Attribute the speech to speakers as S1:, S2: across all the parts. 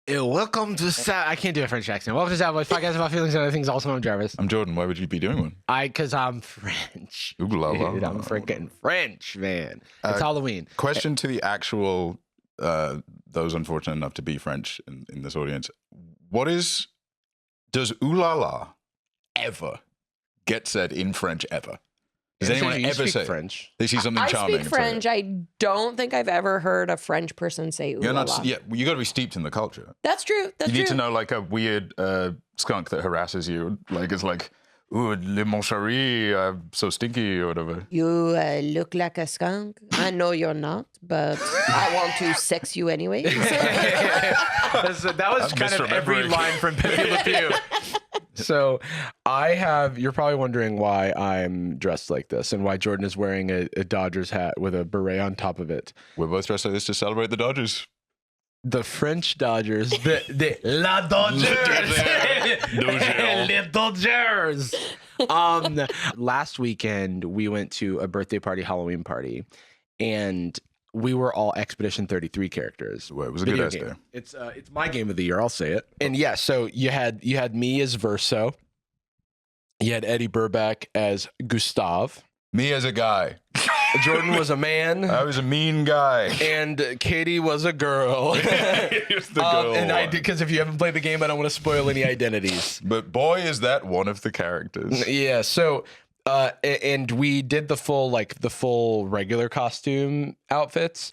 S1: Welcome to I can't do a French accent. Welcome to Sad Boys podcast about feelings and other things. Also, I'm Jarvis.
S2: I'm Jordan. Why would you be doing one?
S1: Because I'm French.
S2: Ooh, la, la,
S1: Dude,
S2: la.
S1: I'm freaking French, man. It's Halloween.
S2: Question to the actual, those unfortunate enough to be French in this audience. Does ooh la la ever get said in French ever? Does anyone ever say
S1: French?
S2: They see something charming.
S3: I speak French. I don't think I've ever heard a French person say ooh la la.
S2: Yeah, you got to be steeped in the culture.
S3: That's true. That's
S2: you
S3: true.
S2: need to know like a weird skunk that harasses you. Like it's like, ooh, le mon chéri, I'm so stinky or whatever.
S3: You look like a skunk. I know you're not, but I want to sex you anyway.
S1: That was kind of every line from Pepe Le Pew. So you're probably wondering why I'm dressed like this and why Jordan is wearing a Dodgers hat with a beret on top of it.
S2: We're both dressed like this to celebrate the Dodgers.
S1: The French Dodgers, the La Dodgers, Les Dodgers. Last weekend we went to a birthday party, Halloween party, and we were all Expedition 33 characters.
S2: Well, it was a good ass
S1: game.
S2: day.
S1: It's my game of the year. I'll say it. And yeah, so you had me as Verso. You had Eddie Burback as Gustav.
S2: Me as a guy.
S1: Jordan was a man.
S2: I was a mean guy.
S1: And Katie was a girl.
S2: Here's the girl.
S1: And I did, because if you haven't played the game, I don't want to spoil any identities.
S2: But boy, is that one of the characters.
S1: Yeah. So, and we did the full regular costume outfits.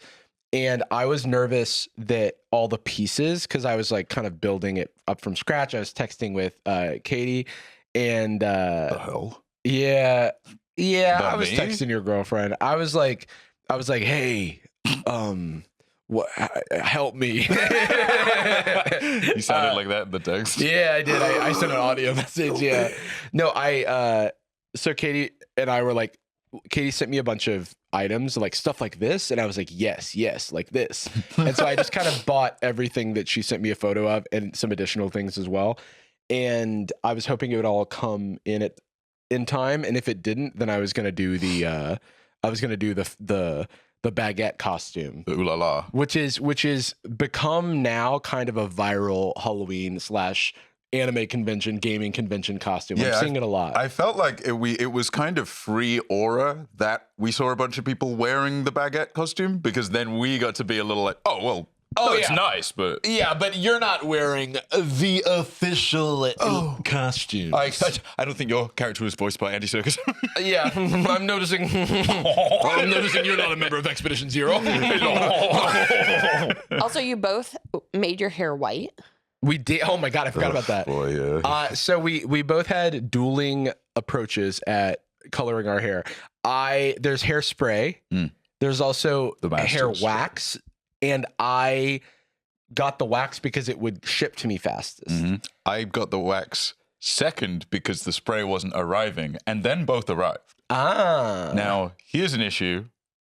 S1: And I was nervous that all the pieces, because I was like kind of building it up from scratch. I was texting with Katie, and
S2: The hell?
S1: yeah, I was
S2: me?
S1: texting your girlfriend. I was like, hey, what? Help me.
S2: You sounded like that in the text.
S1: Yeah, I did. I sent an audio message. Yeah. No, so Katie and I were like, Katie sent me a bunch of items, like stuff like this. And I was like, yes, like this. And so I just kind of bought everything that she sent me a photo of and some additional things as well. And I was hoping it would all come in time. And if it didn't, then I was going to do the baguette costume.
S2: Ooh la la.
S1: Which is become now kind of a viral Halloween / anime convention, gaming convention costume.
S2: Yeah,
S1: I'm seeing it a lot.
S2: I felt like it was kind of free aura that we saw a bunch of people wearing the baguette costume, because then we got to be a little like, oh, well, it's nice, but...
S1: Yeah, but you're not wearing the official costume.
S2: I don't think your character was voiced by Andy Serkis.
S1: Yeah, I'm noticing you're not a member of Expedition Zero.
S3: Also, you both made your hair white.
S1: We did. Oh my God, I forgot about that.
S2: Boy, yeah.
S1: So we both had dueling approaches at coloring our hair. There's hairspray. There's also
S2: The master's
S1: hair
S2: spray.
S1: wax, and I got the wax because it would ship to me fastest.
S2: I got the wax second because the spray wasn't arriving, and then both arrived. Now, here's an issue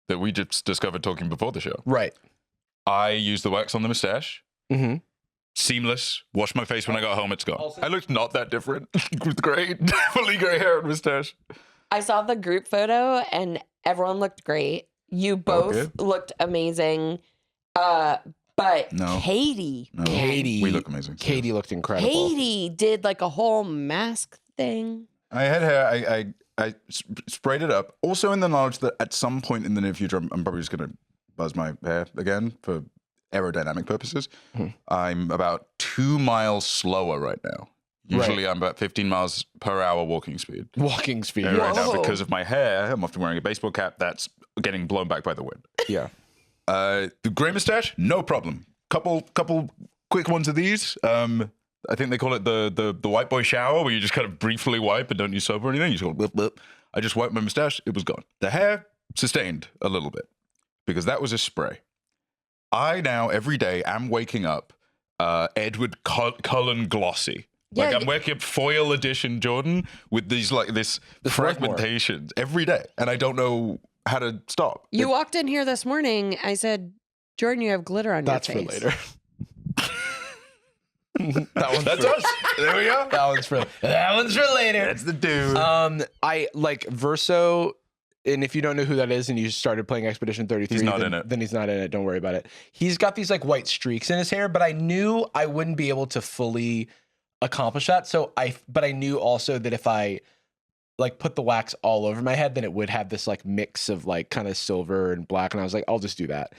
S2: that we just discovered talking before the show.
S1: Right.
S2: I used the wax on the mustache.
S1: Mm-hmm.
S2: Seamless. Washed my face when I got home. It's gone. I looked not that different with fully gray hair and mustache.
S3: I saw the group photo and everyone looked great. You both looked amazing. But
S2: No.
S3: Katie,
S2: No.
S1: Katie.
S2: We look amazing.
S1: Katie looked incredible.
S3: Katie did like a whole mask thing.
S2: I had hair. I sprayed it up. Also in the knowledge that at some point in the near future, I'm probably just going to buzz my hair again for aerodynamic purposes. I'm about 2 miles slower right now. Usually I'm about 15 miles per hour walking speed.
S1: Walking speed.
S2: And right now,
S3: Whoa.
S2: because of my hair, I'm often wearing a baseball cap that's getting blown back by the wind.
S1: Yeah.
S2: The gray mustache, no problem. Couple quick ones of these. I think they call it the white boy shower, where you just kind of briefly wipe and don't use soap or anything. You just go blip, blip. I just wiped my mustache. It was gone. The hair sustained a little bit because that was a spray. I now every day am waking up Edward Cullen glossy. Like
S3: Yeah,
S2: I'm waking up foil edition Jordan with these this fragmentation every day, and I don't know how to stop.
S3: You walked in here this morning. I said, Jordan, you have glitter on
S1: That's
S3: your
S1: for
S3: face.
S1: later.
S2: That's us. There we go.
S1: That one's for later.
S2: That's the dude.
S1: I like Verso and if you don't know who that is and you started playing Expedition 33,
S2: He's not
S1: then,
S2: in it.
S1: then he's not in it. Don't worry about it. He's got these like white streaks in his hair, but I knew I wouldn't be able to fully accomplish that. But I knew also that if I like put the wax all over my head, then it would have this like mix of like kind of silver and black. And I was like, I'll just do that.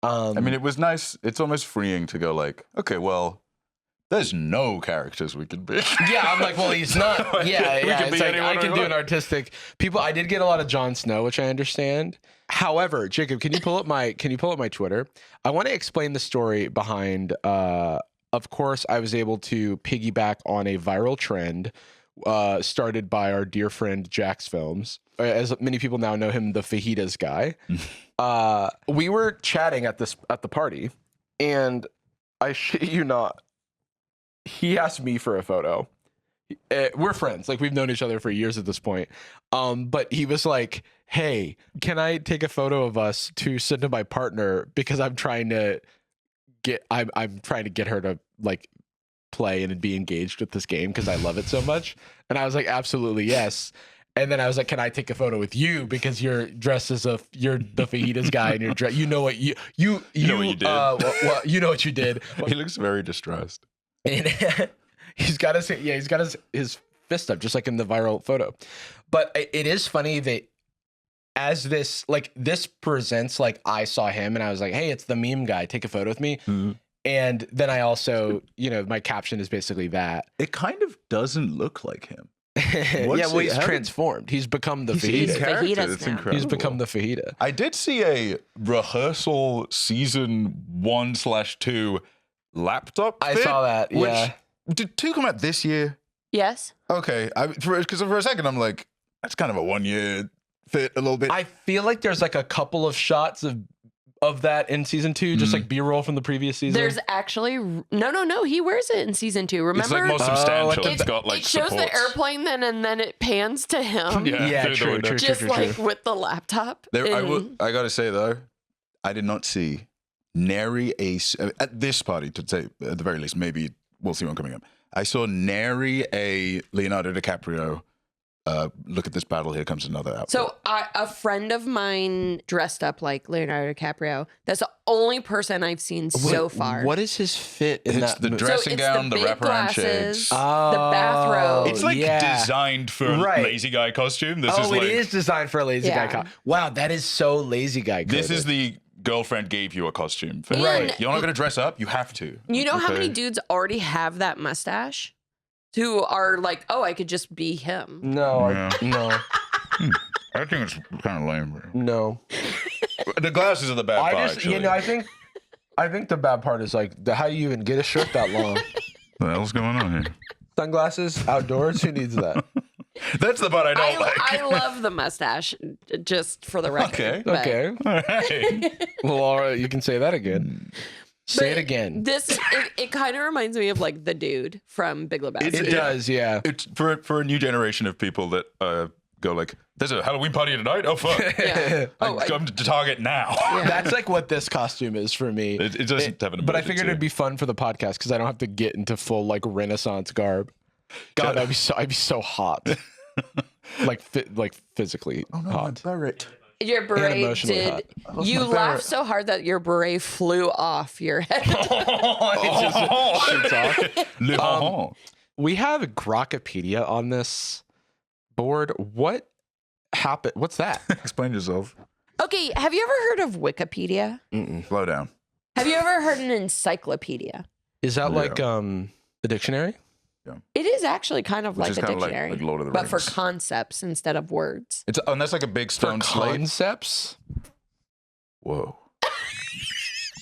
S2: I mean, it was nice. It's almost freeing to go like, okay, well, there's no characters we could be.
S1: Yeah, I'm like, well, he's not.
S2: Like,
S1: Yeah,
S2: we
S1: yeah.
S2: can
S1: It's
S2: be
S1: like
S2: anyone
S1: I
S2: we
S1: can do
S2: want.
S1: an artistic. People, I did get a lot of Jon Snow, which I understand. However, Jacob, can you pull up my Twitter? I want to explain the story behind. Of course, I was able to piggyback on a viral trend started by our dear friend Jax Films. As many people now know him, the fajitas guy. We were chatting at the party, and I shit you not, he asked me for a photo. We're friends, like we've known each other for years at this point. But he was like, "Hey, can I take a photo of us to send to my partner because I'm trying to get her to like play and be engaged with this game because I love it so much." And I was like, "Absolutely, yes." And then I was like, "Can I take a photo with you because you're dressed as you're the fajitas guy and you're you know what you know what you did. Well, you know what you did."
S2: He looks very distressed.
S1: And he's got his fist up just like in the viral photo. But it is funny that as this presents like I saw him and I was like, "Hey, it's the meme guy. Take a photo with me."
S2: Mm-hmm.
S1: And then I also, my caption is basically that.
S2: It kind of doesn't look like him.
S1: Yeah, well, he's transformed. He's become the
S3: He's
S1: fajita.
S3: fajitas
S2: It's
S3: now.
S2: incredible.
S1: He's become the fajita.
S2: I did see a rehearsal season 1/2 laptop.
S1: I
S2: fit,
S1: saw that. Yeah.
S2: Which, did 2 come out this year?
S3: Yes.
S2: Okay. Because for a second, I'm like, that's kind of a 1-year fit a little bit.
S1: I feel like there's like a couple of shots of that in season 2, just like B-roll from the previous season.
S3: There's actually no. He wears it in season 2. Remember?
S2: it's like more substantial.
S1: it-
S2: It's got like
S3: it shows
S2: supports.
S3: the airplane then, and then it pans to him.
S1: Yeah,
S2: through the
S1: true,
S2: window.
S1: true.
S3: Just like with the laptop.
S2: I gotta say though, I did not see nary at this party, to say at the very least. Maybe we'll see one coming up. I saw nary a Leonardo DiCaprio. Look at this battle. Here comes another outfit.
S3: So a friend of mine dressed up like Leonardo DiCaprio. That's the only person I've seen so far.
S1: What is his fit in
S2: it's
S1: that?
S2: the dressing gown, the
S3: big
S2: wraparound
S3: glasses,
S2: shades.
S3: the bathrobe.
S2: It's like designed for a
S1: Right.
S2: lazy guy costume. This is
S1: Oh,
S2: like,
S1: it is designed for a lazy
S3: Yeah.
S1: guy. Wow, that is so lazy guy.
S2: This is
S1: coded.
S2: the girlfriend gave you a costume. For
S3: Right.
S2: You're not going to dress up. You have to.
S3: You know how
S2: Okay.
S3: many dudes already have that mustache? Who are like, oh, I could just be him.
S1: no,
S2: Yeah.
S1: no,
S2: I think it's kind of lame.
S1: no.
S2: The glasses are the bad part.
S1: I just,
S2: actually.
S1: I think the bad part is like how do you even get a shirt that long?
S2: What the hell's going on here?
S1: Sunglasses outdoors. Who needs that?
S2: That's the part I don't like.
S3: I love the mustache, just for the record.
S2: Okay.
S3: but-
S1: Okay.
S2: All right.
S1: Well, all right. You can say that again. Say it
S3: But
S1: again.
S3: It kind of reminds me of like the dude from Big Lebowski.
S1: It does. Yeah.
S2: It's for a new generation of people that go like, "There's a Halloween party tonight. Oh fuck!
S3: Yeah.
S2: I come to Target now."
S3: Yeah.
S1: That's like what this costume is for me.
S2: It doesn't have an.
S1: But I figured it'd be fun for the podcast because I don't have to get into full like Renaissance garb. God, I'd be so hot, like physically hot.
S2: Barrett.
S3: Your beret
S1: emotionally
S3: did.
S1: hot.
S3: You
S2: my
S3: laughed
S2: beret.
S3: so hard that your beret flew off your head.
S1: It just shoots off.
S2: Le Ronron.
S1: We have Grokipedia on this board. What happened? What's that?
S2: Explain yourself.
S3: Okay, have you ever heard of Wikipedia?
S2: Slow down.
S3: Have you ever heard an encyclopedia?
S1: Is that
S2: Yeah.
S1: like a dictionary?
S3: It is actually kind of
S2: Which
S3: like
S2: is
S3: a
S2: kind of
S3: dictionary,
S2: like Lord of the
S3: but for
S2: Rings.
S3: concepts instead of words.
S2: It's and that's like a big
S1: For
S2: stone slate.
S1: concepts?
S2: Whoa.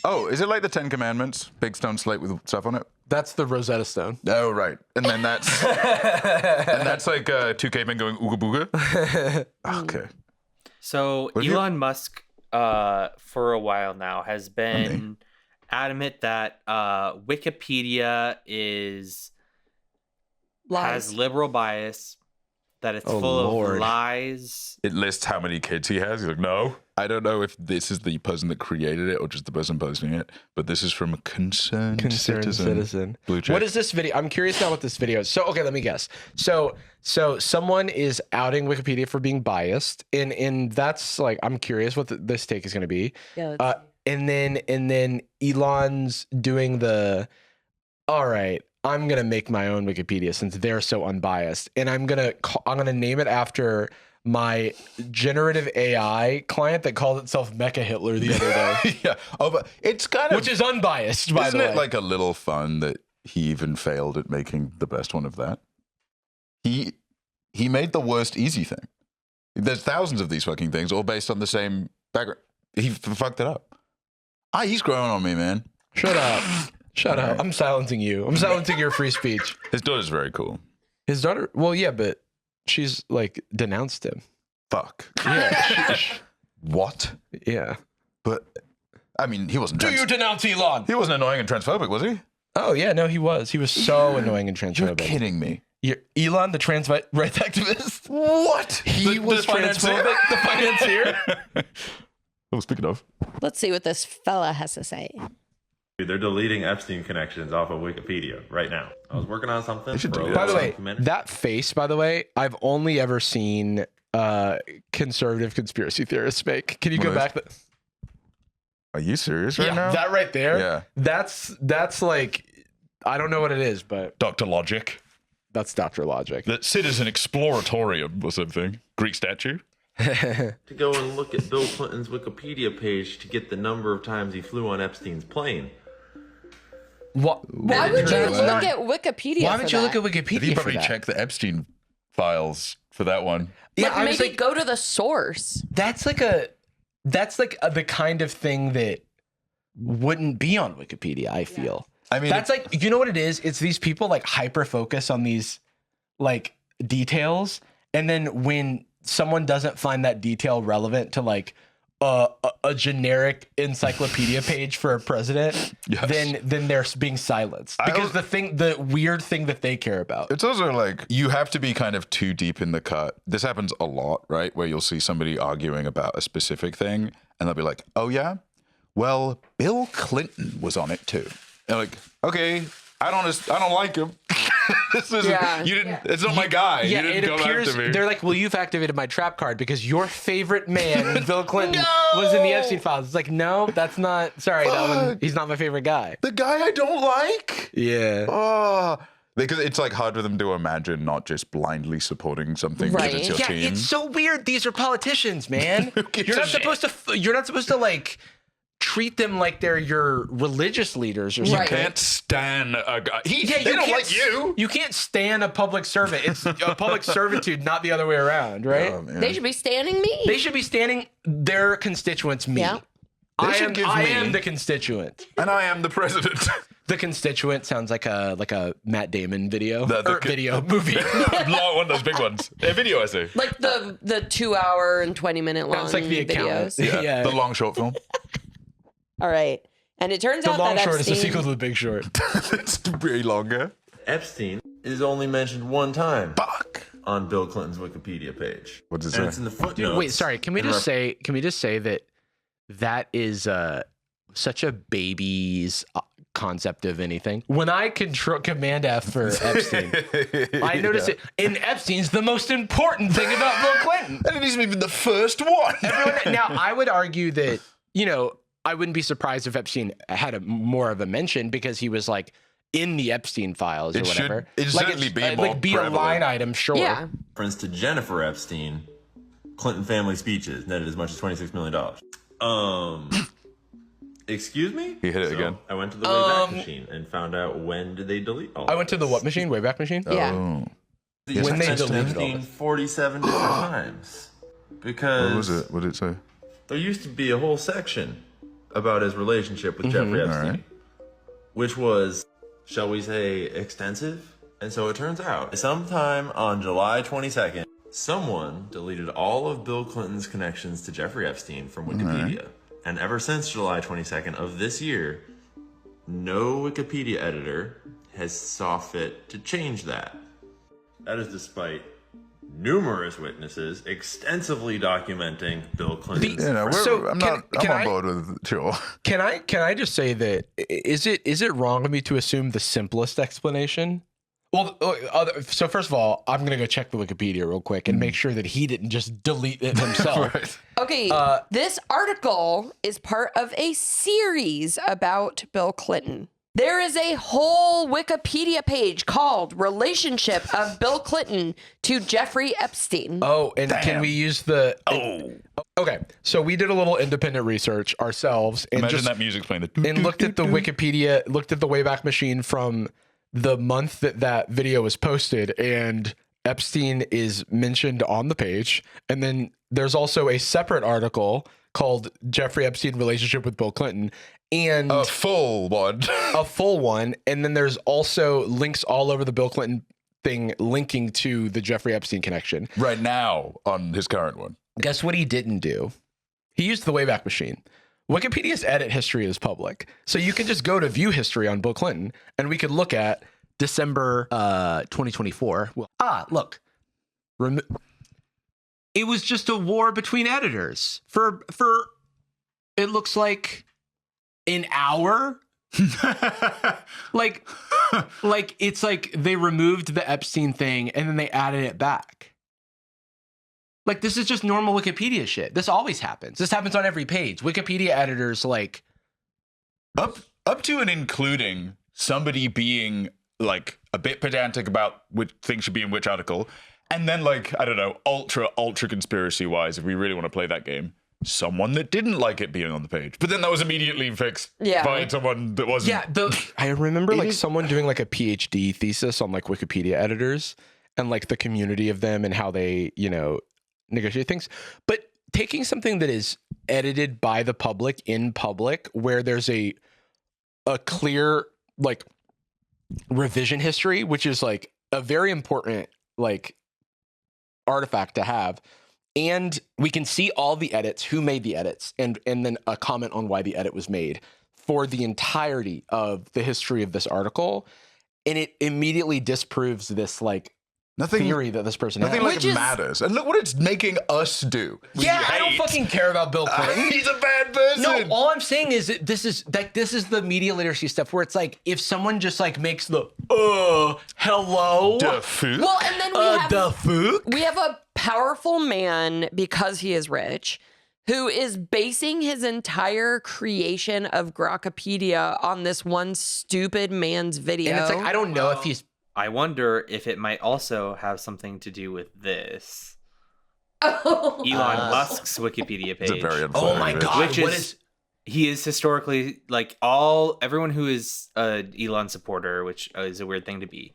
S2: Oh, is it like the 10 Commandments? Big stone slate with stuff on it?
S1: That's the Rosetta Stone.
S2: Oh, right. And then that's like 2 cavemen going ooga booga. Okay.
S4: So
S2: What if you-
S4: Elon Musk, for a while now, has been adamant that Wikipedia has
S3: Lies.
S4: liberal bias, that it's
S1: Oh,
S4: full
S1: Lord.
S4: of lies.
S2: It lists how many kids he has. He's like, no, I don't know if this is the person that created it or just the person posting it, but this is from a concerned citizen. Blue check.
S1: What is this video? I'm curious now what this video is. So, okay, let me guess. So someone is outing Wikipedia for being biased, and that's like, I'm curious what this take is going to be.
S3: Yeah,
S1: and then Elon's doing the, all right, I'm gonna make my own Wikipedia since they're so unbiased, and I'm gonna name it after my generative AI client that called itself Mecha Hitler the other day,
S2: Yeah. Oh, but it's kind of,
S1: which is unbiased, by
S2: isn't
S1: the
S2: it
S1: way.
S2: like a little fun that he even failed at making the best one of that? He made the worst easy thing. There's thousands of these fucking things, all based on the same background. He fucked it up. He's growing on me, man.
S1: Shut up. Shut
S2: All
S1: up.
S2: right.
S1: I'm silencing you. I'm silencing your free speech.
S2: His daughter's very cool.
S1: His daughter, well, yeah, but she's like denounced him.
S2: Fuck.
S1: Yeah.
S2: What?
S1: Yeah.
S2: But I mean, he wasn't.
S1: Do you denounce Elon?
S2: He wasn't annoying and transphobic, was he?
S1: Oh, yeah, no, he was. He was so annoying and
S2: You're
S1: transphobic.
S2: kidding me.
S1: Elon, the trans rights activist?
S2: What?
S1: He was transphobic, the financier?
S2: Oh, speaking of.
S5: Let's see what this fella has to say.
S6: They're deleting Epstein connections off of Wikipedia right now. I was working on something.
S2: They should
S6: for a
S2: do
S1: By the
S6: little
S1: way,
S6: documentary.
S1: that face, by the way, I've only ever seen conservative conspiracy theorists make. Can you go
S2: What
S1: back?
S2: Are you serious right now?
S1: That right there.
S2: Yeah.
S1: That's like, I don't know what it is, but
S2: Dr. Logic.
S1: that's Dr. Logic.
S2: The Citizen Exploratorium or something. Greek statue.
S6: to go and look at Bill Clinton's Wikipedia page to get the number of times he flew on Epstein's plane.
S1: What?
S5: Why would you
S2: That's
S5: look
S2: not-
S5: at Wikipedia?
S1: Why
S5: for
S1: would you look
S5: that?
S1: at Wikipedia
S2: Did he
S1: for
S2: probably
S1: that?
S2: check the Epstein files for that one?
S1: Yeah,
S5: Like,
S1: I was
S5: maybe
S1: like,
S5: go to the source.
S1: that's like the kind of thing that wouldn't be on Wikipedia, I feel.
S2: I mean,
S1: That's like, you know what it is? It's these people like hyper focus on these like details, and then when someone doesn't find that detail relevant to like a generic encyclopedia page for a president,
S2: Yes.
S1: then they're being silenced because the weird thing that they care about.
S2: it's also like you have to be kind of too deep in the cut. This happens a lot, right? Where you'll see somebody arguing about a specific thing and they'll be like, oh yeah, well, Bill Clinton was on it too. And like, okay, I don't like him. This isn't,
S3: Yeah.
S2: you didn't, it's not my guy.
S1: Yeah,
S2: you
S1: it
S2: didn't come
S1: appears
S2: after me.
S1: they're like, well, you've activated my trap card because your favorite man, Bill Clinton, was in the Epstein files. It's like, no, that's not. Sorry, that one.
S2: Fuck.
S1: He's not my favorite guy.
S2: The guy I don't like.
S1: Yeah.
S2: Oh, because it's like hard for them to imagine not just blindly supporting something because it's your
S1: Yeah,
S2: team.
S1: it's so weird. These are politicians, man.
S2: gives
S1: You're
S2: a
S1: not
S2: shit?
S1: supposed to. You're not supposed to like treat them like they're your religious leaders or
S2: You
S1: something.
S2: can't stand a guy. They don't
S1: can't
S2: like you.
S1: You can't stand a public servant. It's a public servitude, not the other way around, right?
S2: Oh, man.
S5: They should be standing me.
S1: They should be standing their constituents me.
S5: Yeah.
S1: I
S2: should
S1: am,
S2: give
S1: I
S2: me-
S1: am the constituent.
S2: And I am the president.
S1: The constituent sounds like a Matt Damon video.
S2: The
S1: Or video movie.
S2: One of those big ones. A video essay.
S3: Like the 2 hour and 20-minute long
S1: Sounds like the accountant.
S3: videos.
S1: Yeah.
S2: The long short film.
S3: All right. And it turns
S1: The
S3: out
S1: Long
S3: that
S1: Short is the
S3: Epstein,
S1: sequel to The Big Short.
S2: It's way longer.
S6: Epstein is only mentioned one time
S2: Fuck.
S6: on Bill Clinton's Wikipedia page.
S2: What does it
S6: And
S2: say?
S6: it's in the footnotes.
S1: Dude, wait, sorry. Can we
S6: and
S1: just say that is such a baby's concept of anything? When I Command F for Epstein, I notice it. And Epstein's the most important thing about Bill Clinton.
S2: And it isn't even the first one.
S1: Now, I would argue that, I wouldn't be surprised if Epstein had more of a mention because he was like in the Epstein files or
S2: It should-
S1: whatever.
S2: it'd
S1: like
S2: certainly be more
S1: like be a
S2: prevalent.
S1: line item, sure.
S3: Yeah.
S6: reference to Jennifer Epstein, Clinton family speeches netted as much as $26 million. Excuse me?
S2: He hit it again.
S6: I went to the Wayback Machine and found out when did they delete all
S1: I went to the what machine? Wayback machine?
S3: Yeah.
S2: Oh.
S1: When they
S6: mentioned
S1: deleted all
S6: Epstein
S1: this.
S6: 47 different times. Because
S2: What was it? What did it say?
S6: there used to be a whole section about his relationship with Jeffrey Epstein,
S2: Alright.
S6: which was, shall we say, extensive. And so it turns out, sometime on July 22nd, someone deleted all of Bill Clinton's connections to Jeffrey Epstein from Wikipedia. And ever since July 22nd of this year, no Wikipedia editor has saw fit to change that. That is despite numerous witnesses extensively documenting Bill Clinton's.
S2: You know,
S1: So,
S2: I'm on board with sure.
S1: Can I just say that is it wrong of me to assume the simplest explanation? Well, so first of all, I'm gonna go check the Wikipedia real quick and make sure that he didn't just delete it himself.
S2: Right.
S5: Okay, this article is part of a series about Bill Clinton. There is a whole Wikipedia page called Relationship of Bill Clinton to Jeffrey Epstein.
S1: Oh, and can we use the? Okay, so we did a little independent research ourselves and
S2: Imagine
S1: just
S2: that music playing.
S1: and looked at the Wikipedia, looked at the Wayback Machine from the month that video was posted, and Epstein is mentioned on the page. And then there's also a separate article called Jeffrey Epstein Relationship with Bill Clinton, and
S2: A full one.
S1: And then there's also links all over the Bill Clinton thing linking to the Jeffrey Epstein connection.
S2: right now on his current one.
S1: Guess what he didn't do? He used the Wayback Machine. Wikipedia's edit history is public. So you can just go to view history on Bill Clinton and we could look at December 2024. Look. It was just a war between editors for it looks like an hour. like it's like they removed the Epstein thing and then they added it back. Like, this is just normal Wikipedia shit. This always happens. This happens on every page. Wikipedia editors, like...
S2: Up to and including somebody being, like, a bit pedantic about which things should be in which article, and then, like, I don't know, ultra conspiracy-wise, if we really want to play that game, someone that didn't like it being on the page. But then that was immediately fixed by someone that wasn't...
S1: Yeah, I remember, like, someone doing, like, a PhD thesis on, like, Wikipedia editors and, like, the community of them and how they, you know... negotiate things, but taking something that is edited by the public in public, where there's a clear like revision history, which is like a very important like artifact to have, and we can see all the edits, who made the edits, and then a comment on why the edit was made for the entirety of the history of this article, and it immediately disproves this like theory that this person
S2: Nothing
S1: has.
S2: like matters. And look what it's making us do.
S1: I don't fucking care about Bill Clinton.
S2: He's a bad person.
S1: No, all I'm saying is that this is the media literacy stuff where it's like if someone just like makes the hello
S2: The food.
S5: Well, and then
S1: we
S5: we have a powerful man, because he is rich, who is basing his entire creation of Grokipedia on this one stupid man's video.
S1: and it's like I don't know if he's
S4: I wonder if it might also have something to do with this.
S5: Oh.
S4: Elon Musk's Wikipedia page.
S2: It's a very
S1: oh my
S2: unflattering
S1: god,
S4: Which
S1: what
S4: is-
S1: is
S4: He is historically, like, everyone who is a Elon supporter, which is a weird thing to be,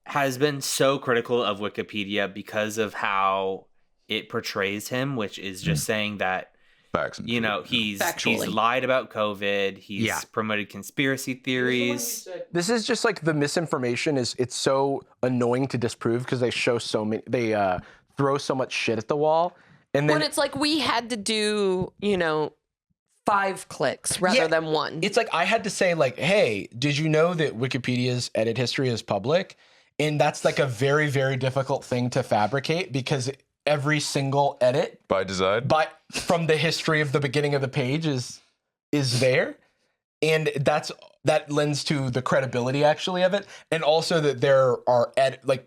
S4: has been so critical of Wikipedia because of how it portrays him, which is just saying that,
S2: Facts.
S4: you know, he's
S5: Factually.
S4: lied about COVID. He's
S1: Yeah.
S4: promoted conspiracy theories.
S1: this is just like the misinformation it's so annoying to disprove because they show so many they throw so much shit at the wall and then
S5: When it's like we had to do, 5 clicks rather
S1: Yeah,
S5: than one.
S1: it's like I had to say like, hey, did you know that Wikipedia's edit history is public? And that's like a very, very difficult thing to fabricate because every single edit
S2: By design.
S1: from the history of the beginning of the page is there. And that lends to the credibility actually of it. And also that there are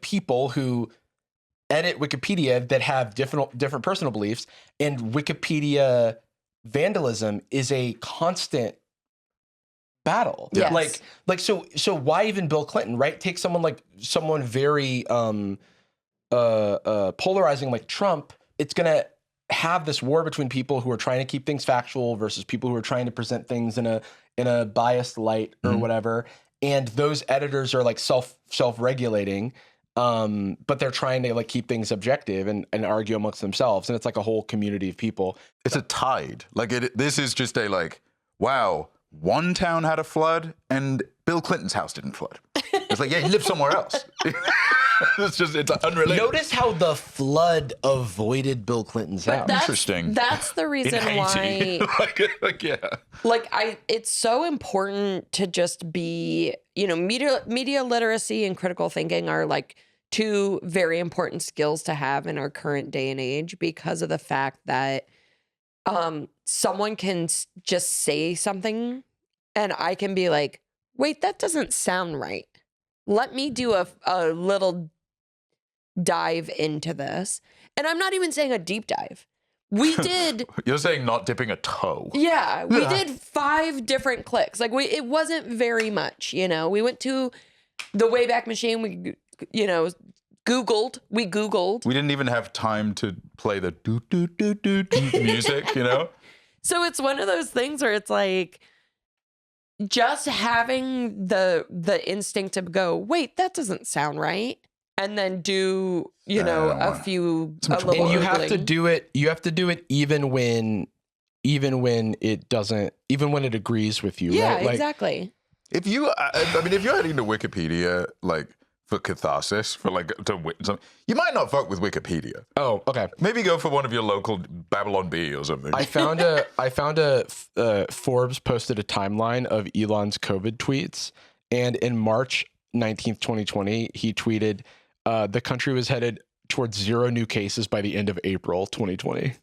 S1: people who edit Wikipedia that have different personal beliefs, and Wikipedia vandalism is a constant battle.
S5: Yes.
S1: So why even Bill Clinton, right? Take someone very polarizing like Trump. It's gonna have this war between people who are trying to keep things factual versus people who are trying to present things in a biased light or whatever. And those editors are like self-regulating, but they're trying to like keep things objective and argue amongst themselves. And it's like a whole community of people.
S2: It's a tide. Like this is just a like, wow, one town had a flood and Bill Clinton's house didn't flood. It's like, yeah, he lived somewhere else. it's unrelated.
S1: Notice how the flood avoided Bill Clinton's house.
S2: Interesting.
S5: That's the
S2: In
S5: reason
S2: Haiti.
S5: why
S2: like, yeah.
S5: it's so important to just be, media literacy and critical thinking are like two very important skills to have in our current day and age because of the fact that someone can just say something and I can be like, wait, that doesn't sound right. Let me do a little dive into this. And I'm not even saying a deep dive. We did.
S2: You're saying not dipping a toe.
S5: Yeah, we did 5 different clicks. Like it wasn't very much, you know. We went to the Wayback Machine. We, you know, Googled. We Googled.
S2: We didn't even have time to play the do do do do do music, you know.
S5: So it's one of those things where it's like just having the instinct to go, wait, that doesn't sound right. And then do, you know, a little
S1: and you have to
S5: Googling.
S1: do it. You have to do it even when it doesn't, even when it agrees with you.
S5: Yeah,
S1: right? Like,
S5: exactly.
S2: If you, I mean, if you're heading to Wikipedia, like for catharsis, for like to witness something, you might not fuck with Wikipedia.
S1: Oh, okay.
S2: Maybe go for one of your local Babylon Bee or something.
S1: I found a Forbes posted a timeline of Elon's COVID tweets, and in March 19th, 2020, he tweeted, the country was headed towards 0 new cases by the end of April 2020.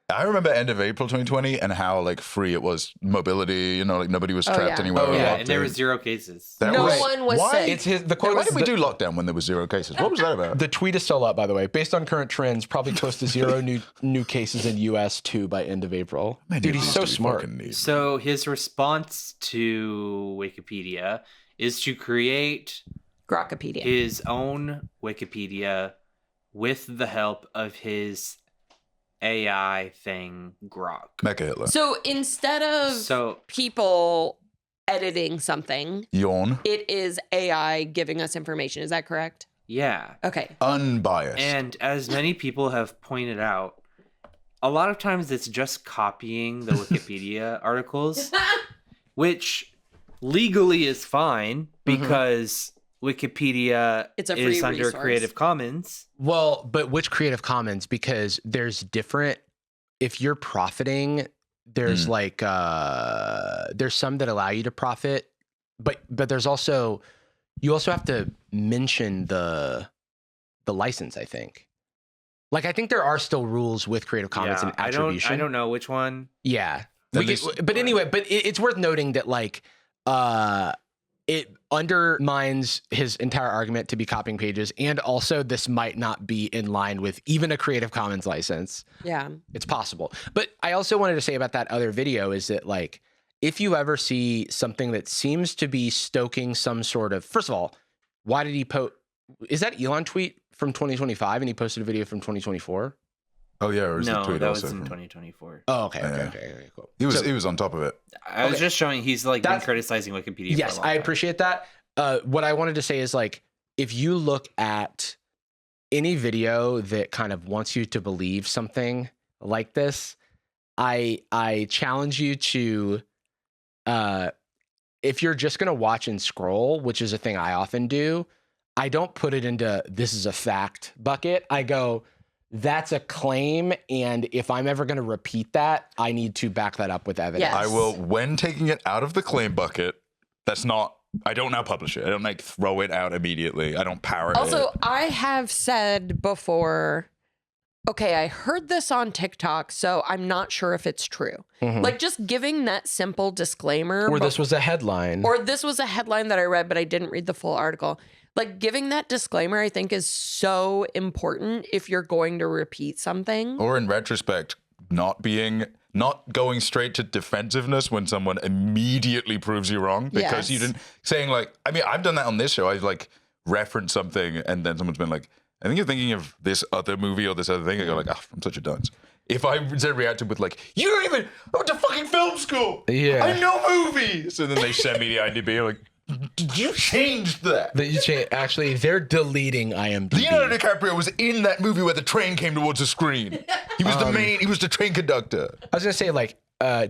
S2: I remember end of April 2020 and how like free it was, mobility, you know, like nobody was trapped
S5: yeah.
S2: anywhere.
S1: Oh,
S2: or
S1: yeah,
S2: locked
S4: and there
S2: in.
S4: was 0 cases.
S2: That
S5: No one was
S2: why,
S5: sick.
S1: The quote
S2: Why
S1: is
S2: did we do lockdown when there was 0 cases? What was that about?
S1: The tweet is still up, by the way. Based on current trends, probably close to 0 new cases in US too by end of April.
S2: Man,
S1: Dude,
S2: you
S1: he's
S2: used
S1: so
S2: to be
S1: smart.
S2: fucking neat.
S4: So his response to Wikipedia is to create
S5: Grokipedia.
S4: his own Wikipedia with the help of his AI thing, Grok.
S2: Mecha Hitler.
S5: So instead of
S4: So
S5: people editing something,
S2: Yawn.
S5: it is AI giving us information. Is that correct?
S4: yeah.
S5: Okay.
S2: Unbiased.
S4: And as many people have pointed out, a lot of times it's just copying the Wikipedia articles, which legally is fine because Wikipedia
S5: It's a free
S4: is under
S5: resource.
S4: Creative Commons.
S1: Well, but which Creative Commons? Because there's different, if you're profiting, there's like there's some that allow you to profit, but there's also, you also have to mention the license, I think. Like I think there are still rules with Creative Commons and attribution.
S4: I don't know which one.
S1: Yeah.
S2: Then
S1: But anyway, it's worth noting that like it undermines his entire argument to be copying pages, and also this might not be in line with even a Creative Commons license.
S5: Yeah.
S1: It's possible. But I also wanted to say about that other video is that like if you ever see something that seems to be stoking some sort of, first of all, why did he post? Is that Elon tweet from 2025 and he posted a video from 2024?
S2: Oh yeah, or is
S4: No,
S2: the tweet
S4: that
S2: also
S4: was in
S2: from-
S4: 2024.
S1: Oh, okay,
S2: Yeah.
S1: okay, cool.
S2: He was
S1: So-
S2: he was on top of it.
S4: I was
S1: Okay.
S4: just showing he's like been
S1: That's-
S4: criticizing Wikipedia.
S1: Yes,
S4: for a long
S1: I
S4: time.
S1: appreciate that. What I wanted to say is like, if you look at any video that kind of wants you to believe something like this, I challenge you to, if you're just gonna watch and scroll, which is a thing I often do, I don't put it into this is a fact bucket. I go, that's a claim, and if I'm ever gonna repeat that, I need to back that up with evidence.
S5: Yes.
S2: I will, when taking it out of the claim bucket, that's not, I don't now publish it. I don't like throw it out immediately. I don't parrot
S5: Also,
S2: it.
S5: I have said before, okay, I heard this on TikTok, so I'm not sure if it's true.
S1: Mhm.
S5: Like just giving that simple disclaimer.
S1: Or this was a headline.
S5: Or this was a headline that I read, but I didn't read the full article. Like giving that disclaimer, I think is so important if you're going to repeat something.
S2: Or in retrospect, not going straight to defensiveness when someone immediately proves you wrong because you
S5: Yes.
S2: didn't, saying like, I mean, I've done that on this show. I've like referenced something and then someone's been like, I think you're thinking of this other movie or this other thing. I go like, I'm such a dunce. If I instead reacted with like, you don't even, I went to fucking film school.
S1: Yeah.
S2: I know movies. And then they send me the IMDb like, did you change that?
S1: That you change. Actually, they're deleting IMDb.
S2: Leonardo DiCaprio was in that movie where the train came towards the screen. He was he was the train conductor.
S1: I was gonna say like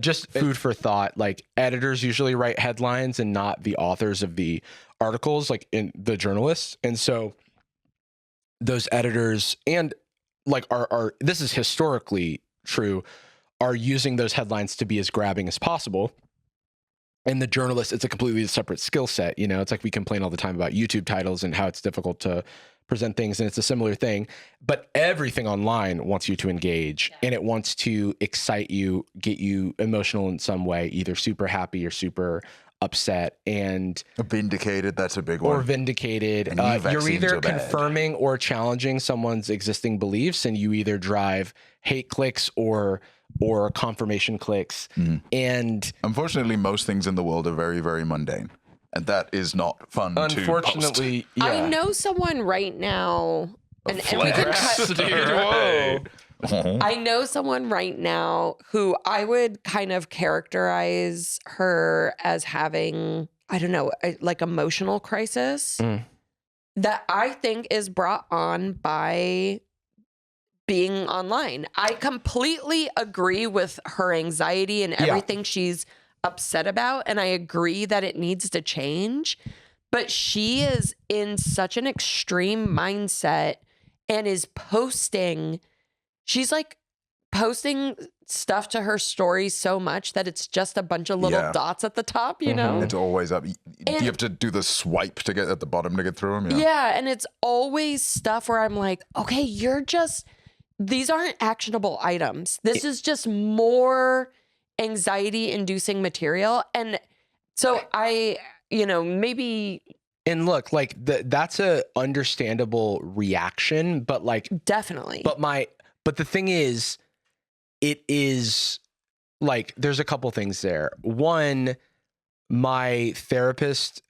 S1: just food for thought. Like editors usually write headlines and not the authors of the articles, like in the journalists, and so those editors and like are this is historically true, are using those headlines to be as grabbing as possible. And the journalist, it's a completely separate skill set. You know, it's like we complain all the time about YouTube titles and how it's difficult to present things, and it's a similar thing. But everything online wants you to engage, and it wants to excite you, get you emotional in some way, either super happy or super upset, and
S2: Vindicated, that's a big one.
S1: or vindicated.
S2: And new
S1: You're
S2: vaccines
S1: either
S2: are bad.
S1: confirming or challenging someone's existing beliefs, and you either drive hate clicks or confirmation clicks. And
S2: Unfortunately, most things in the world are very, very mundane. And that is not fun to post.
S1: unfortunately, yeah.
S5: I know someone right now, and we could cut.
S1: Dude, whoa.
S5: I know someone right now who I would kind of characterize her as having, I don't know, like emotional crisis that I think is brought on by being online. I completely agree with her anxiety and everything she's upset about, and I agree that it needs to change. But she is in such an extreme mindset and is posting. She's like posting stuff to her stories so much that it's just a bunch of little dots at the top, you know?
S2: It's always up. You have to do the swipe to get at the bottom to get through them.
S5: Yeah, and it's always stuff where I'm like, okay, these aren't actionable items. This is just more anxiety inducing material. And so maybe.
S1: And look, like that's a understandable reaction, but like
S5: Definitely.
S1: But the thing is, it is like, there's a couple things there. One, my therapist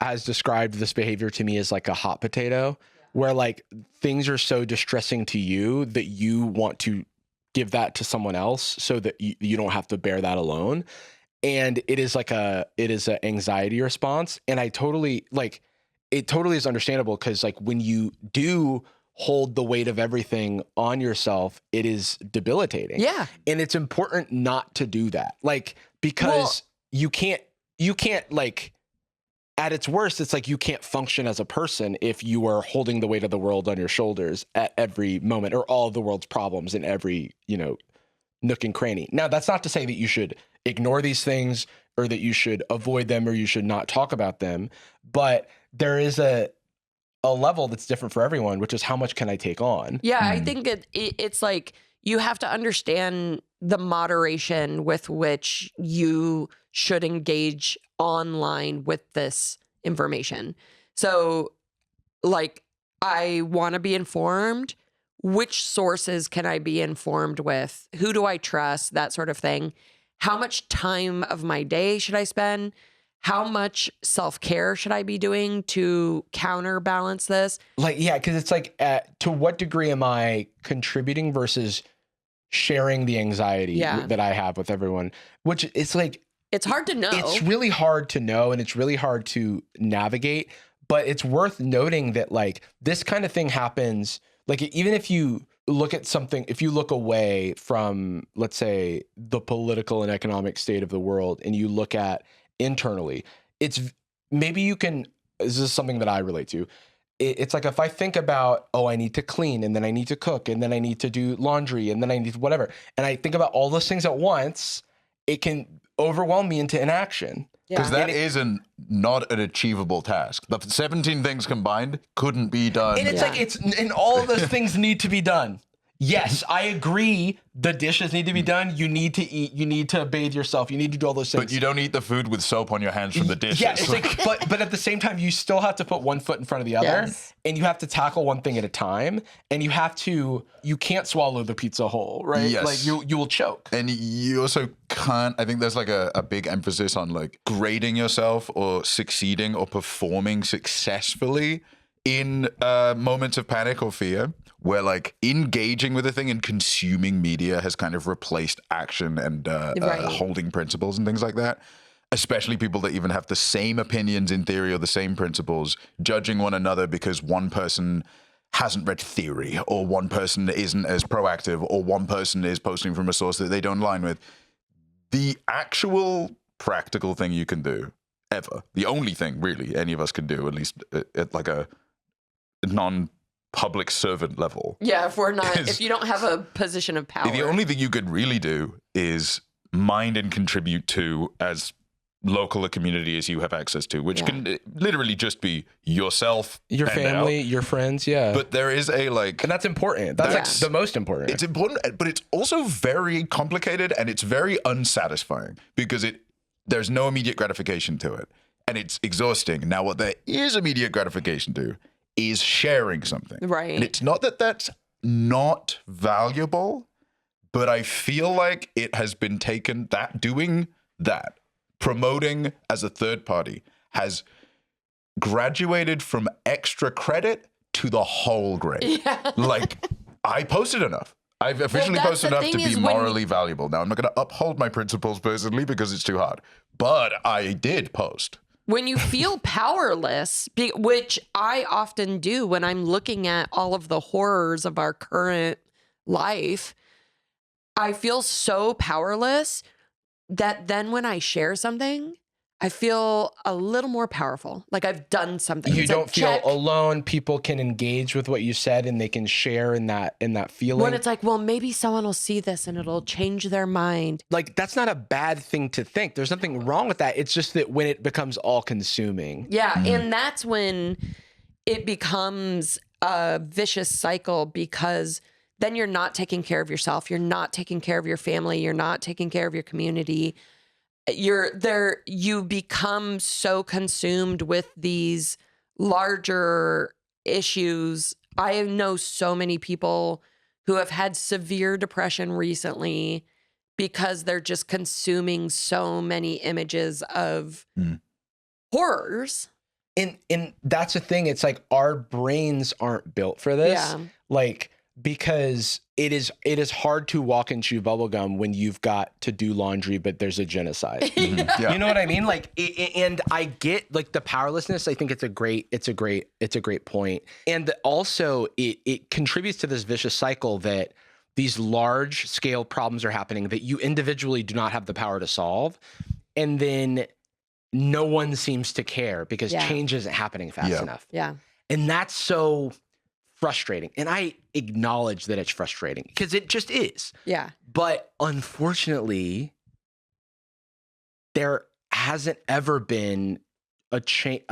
S1: has described this behavior to me as like a hot potato, where like things are so distressing to you that you want to give that to someone else so that you don't have to bear that alone. And it is an anxiety response. And it totally is understandable, because like when you do hold the weight of everything on yourself, it is debilitating.
S5: Yeah.
S1: And it's important not to do that. Like, because you can't like, at its worst, it's like you can't function as a person if you are holding the weight of the world on your shoulders at every moment, or all of the world's problems in every, nook and cranny. Now, that's not to say that you should ignore these things, or that you should avoid them, or you should not talk about them. But there is a level that's different for everyone, which is how much can I take on?
S5: Yeah, I think it's like you have to understand the moderation with which you should engage online with this information. So, like, I want to be informed. Which sources can I be informed with? Who do I trust? That sort of thing. How much time of my day should I spend? How much self-care should I be doing to counterbalance this?
S1: Like, yeah, because it's like, to what degree am I contributing versus sharing the anxiety that I have with everyone? Which it's like,
S5: it's hard to know.
S1: It's really hard to know, and it's really hard to navigate. But it's worth noting that like this kind of thing happens. Like, even if you look at something, if you look away from, let's say, the political and economic state of the world, and you look at internally, it's maybe you can, this is something that I relate to. It's like, if I think about, I need to clean, and then I need to cook, and then I need to do laundry, and then I need to whatever, and I think about all those things at once, it can overwhelm me into inaction.
S2: Because that isn't not an achievable task. The 17 things combined couldn't be done.
S1: And it's like, and all of those things need to be done. Yes, I agree. The dishes need to be done. You need to eat. You need to bathe yourself. You need to do all those things.
S2: But you don't eat the food with soap on your hands from the dishes.
S1: Yeah, it's like, but at the same time, you still have to put one foot in front of the other, and you have to tackle one thing at a time, and you can't swallow the pizza whole, right?
S2: Yes.
S1: Like you will choke.
S2: And you also can't, I think there's like a big emphasis on like grading yourself or succeeding or performing successfully in moments of panic or fear, where like engaging with a thing and consuming media has kind of replaced action and holding principles and things like that. Especially people that even have the same opinions in theory or the same principles, judging one another because one person hasn't read theory, or one person isn't as proactive, or one person is posting from a source that they don't align with. The actual practical thing you can do ever, the only thing really any of us can do, at least at like a non-public servant level.
S5: Yeah, if you don't have a position of power.
S2: The only thing you could really do is mind and contribute to, as local community as you have access to, which can literally just be yourself,
S1: your family, your friends. Yeah.
S2: But there is a
S1: and that's important. That's like the most important.
S2: It's important, but it's also very complicated and it's very unsatisfying because there's no immediate gratification to it. And it's exhausting. Now, what there is immediate gratification to is sharing something.
S5: Right.
S2: And it's not that that's not valuable, but I feel like it has been taken that doing that, promoting as a third party, has graduated from extra credit to the whole grade. Yeah. Like, I posted enough. I've officially posted enough to be morally valuable. Now, I'm not going to uphold my principles personally because it's too hard, but I did post.
S5: When you feel powerless, which I often do when I'm looking at all of the horrors of our current life, I feel so powerless that then when I share something, I feel a little more powerful. Like I've done something.
S1: You don't feel alone. People can engage with what you said and they can share in that feeling.
S5: When it's like, well, maybe someone will see this and it'll change their mind.
S1: Like that's not a bad thing to think. There's nothing wrong with that. It's just that when it becomes all consuming.
S5: Yeah. And that's when it becomes a vicious cycle because then you're not taking care of yourself. You're not taking care of your family. You're not taking care of your community. You become so consumed with these larger issues. I know so many people who have had severe depression recently because they're just consuming so many images of horrors.
S1: And that's the thing. It's like our brains aren't built for this.
S5: Yeah.
S1: Like, because it is hard to walk and chew bubblegum when you've got to do laundry, but there's a genocide. Yeah. You know what I mean? Like, and I get like the powerlessness. I think it's a great point. And also it contributes to this vicious cycle that these large scale problems are happening that you individually do not have the power to solve. And then no one seems to care because change isn't happening fast enough.
S5: Yeah.
S1: And that's so frustrating. And I acknowledge that it's frustrating because it just is.
S5: Yeah.
S1: But unfortunately, there hasn't ever been a change.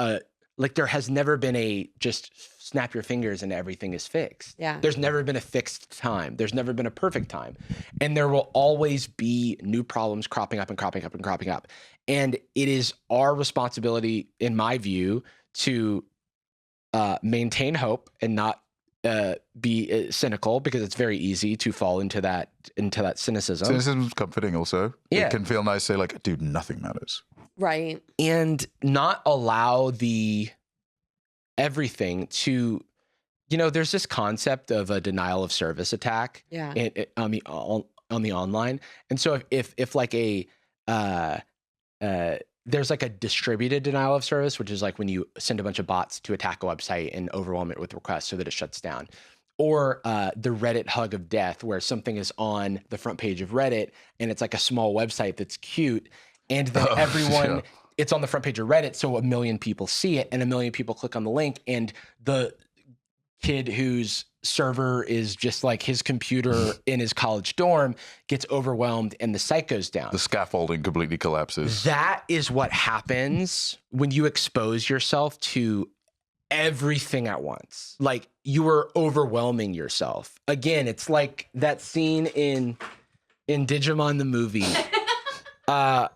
S1: Like there has never been a just snap your fingers and everything is fixed.
S5: Yeah.
S1: There's never been a fixed time. There's never been a perfect time. And there will always be new problems cropping up and cropping up and cropping up. And it is our responsibility, in my view, to maintain hope and not be cynical, because it's very easy to fall into that cynicism.
S2: Cynicism is comforting also.
S1: Yeah.
S2: It can feel nice to say like, dude, nothing matters.
S5: Right.
S1: And not allow everything to, there's this concept of a denial of service attack.
S5: Yeah.
S1: On the online. And so if like there's like a distributed denial of service, which is like when you send a bunch of bots to attack a website and overwhelm it with requests so that it shuts down. Or the Reddit hug of death, where something is on the front page of Reddit and it's like a small website that's cute. And then everyone, it's on the front page of Reddit, so 1 million people see it and 1 million people click on the link. And the kid whose server is just like his computer in his college dorm gets overwhelmed and the site goes down.
S2: The scaffolding completely collapses.
S1: That is what happens when you expose yourself to everything at once. Like you are overwhelming yourself. Again, it's like that scene in Digimon the movie.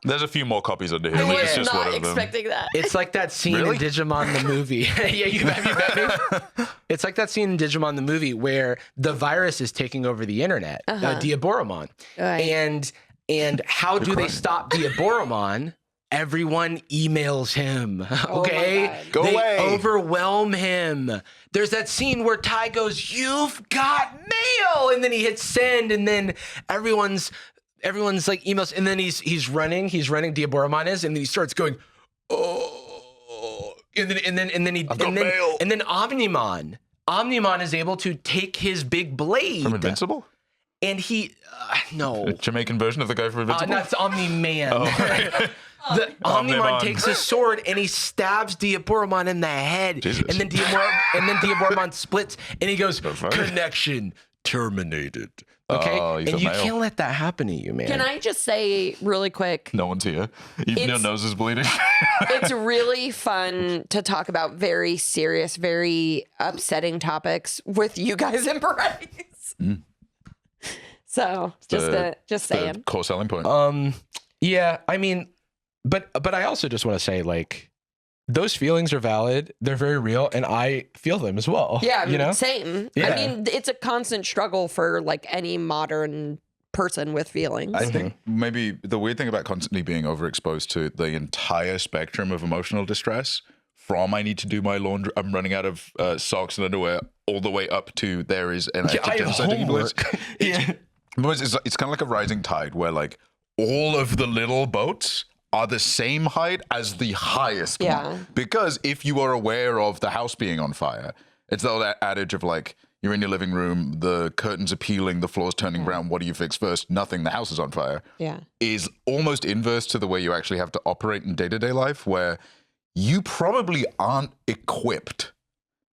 S2: There's a few more copies under here.
S5: I
S2: But it's
S5: was
S2: just one
S5: not
S2: of them.
S5: expecting that.
S1: It's like that scene in Digimon the movie. Yeah, you bet me. It's like that scene in Digimon the movie where the virus is taking over the internet, Diaboromon.
S5: Right.
S1: And how do they stop Diaboromon? Everyone emails him. Okay?
S5: Go
S2: away.
S1: They overwhelm him. There's that scene where Ty goes, "You've got mail," and then he hits send, and then everyone's like emails, and then he's running Diaboromon is, and then he starts going, "Oh," and then Omnimon is able to take his big blade
S2: From Invincible?
S1: and he no
S2: A Jamaican version of the guy from Invincible?
S1: that's Omni-Man.
S2: Oh.
S1: The Omnimon takes his sword and he stabs Diaboromon in the head.
S2: Jesus.
S1: And then Diaboromon splits and he goes, "Connection terminated. Okay,
S2: Oh, you
S1: and
S2: feel
S1: you
S2: male.
S1: can't let that happen to you, man.
S5: Can I just say really quick?
S2: No one's here. Even your
S5: It's-
S2: nose is bleeding.
S5: It's really fun to talk about very serious, very upsetting topics with you guys in berets. So just saying.
S2: The core selling point.
S1: Yeah, I mean, but I also just want to say, like, those feelings are valid. They're very real, and I feel them as well.
S5: Yeah,
S1: you know.
S5: same.
S1: Yeah.
S5: I mean, it's a constant struggle for like any modern person with feelings.
S2: I think maybe the weird thing about constantly being overexposed to the entire spectrum of emotional distress, from I need to do my laundry, I'm running out of socks and underwear, all the way up to there is an
S1: I have homework. Yeah.
S2: It's kind of like a rising tide where like all of the little boats are the same height as the highest
S5: Yeah.
S2: one. Because if you are aware of the house being on fire, it's that adage of like, you're in your living room, the curtains are peeling, the floor's turning brown, what do you fix first? Nothing, the house is on fire.
S5: Yeah.
S2: Is almost inverse to the way you actually have to operate in day-to-day life, where you probably aren't equipped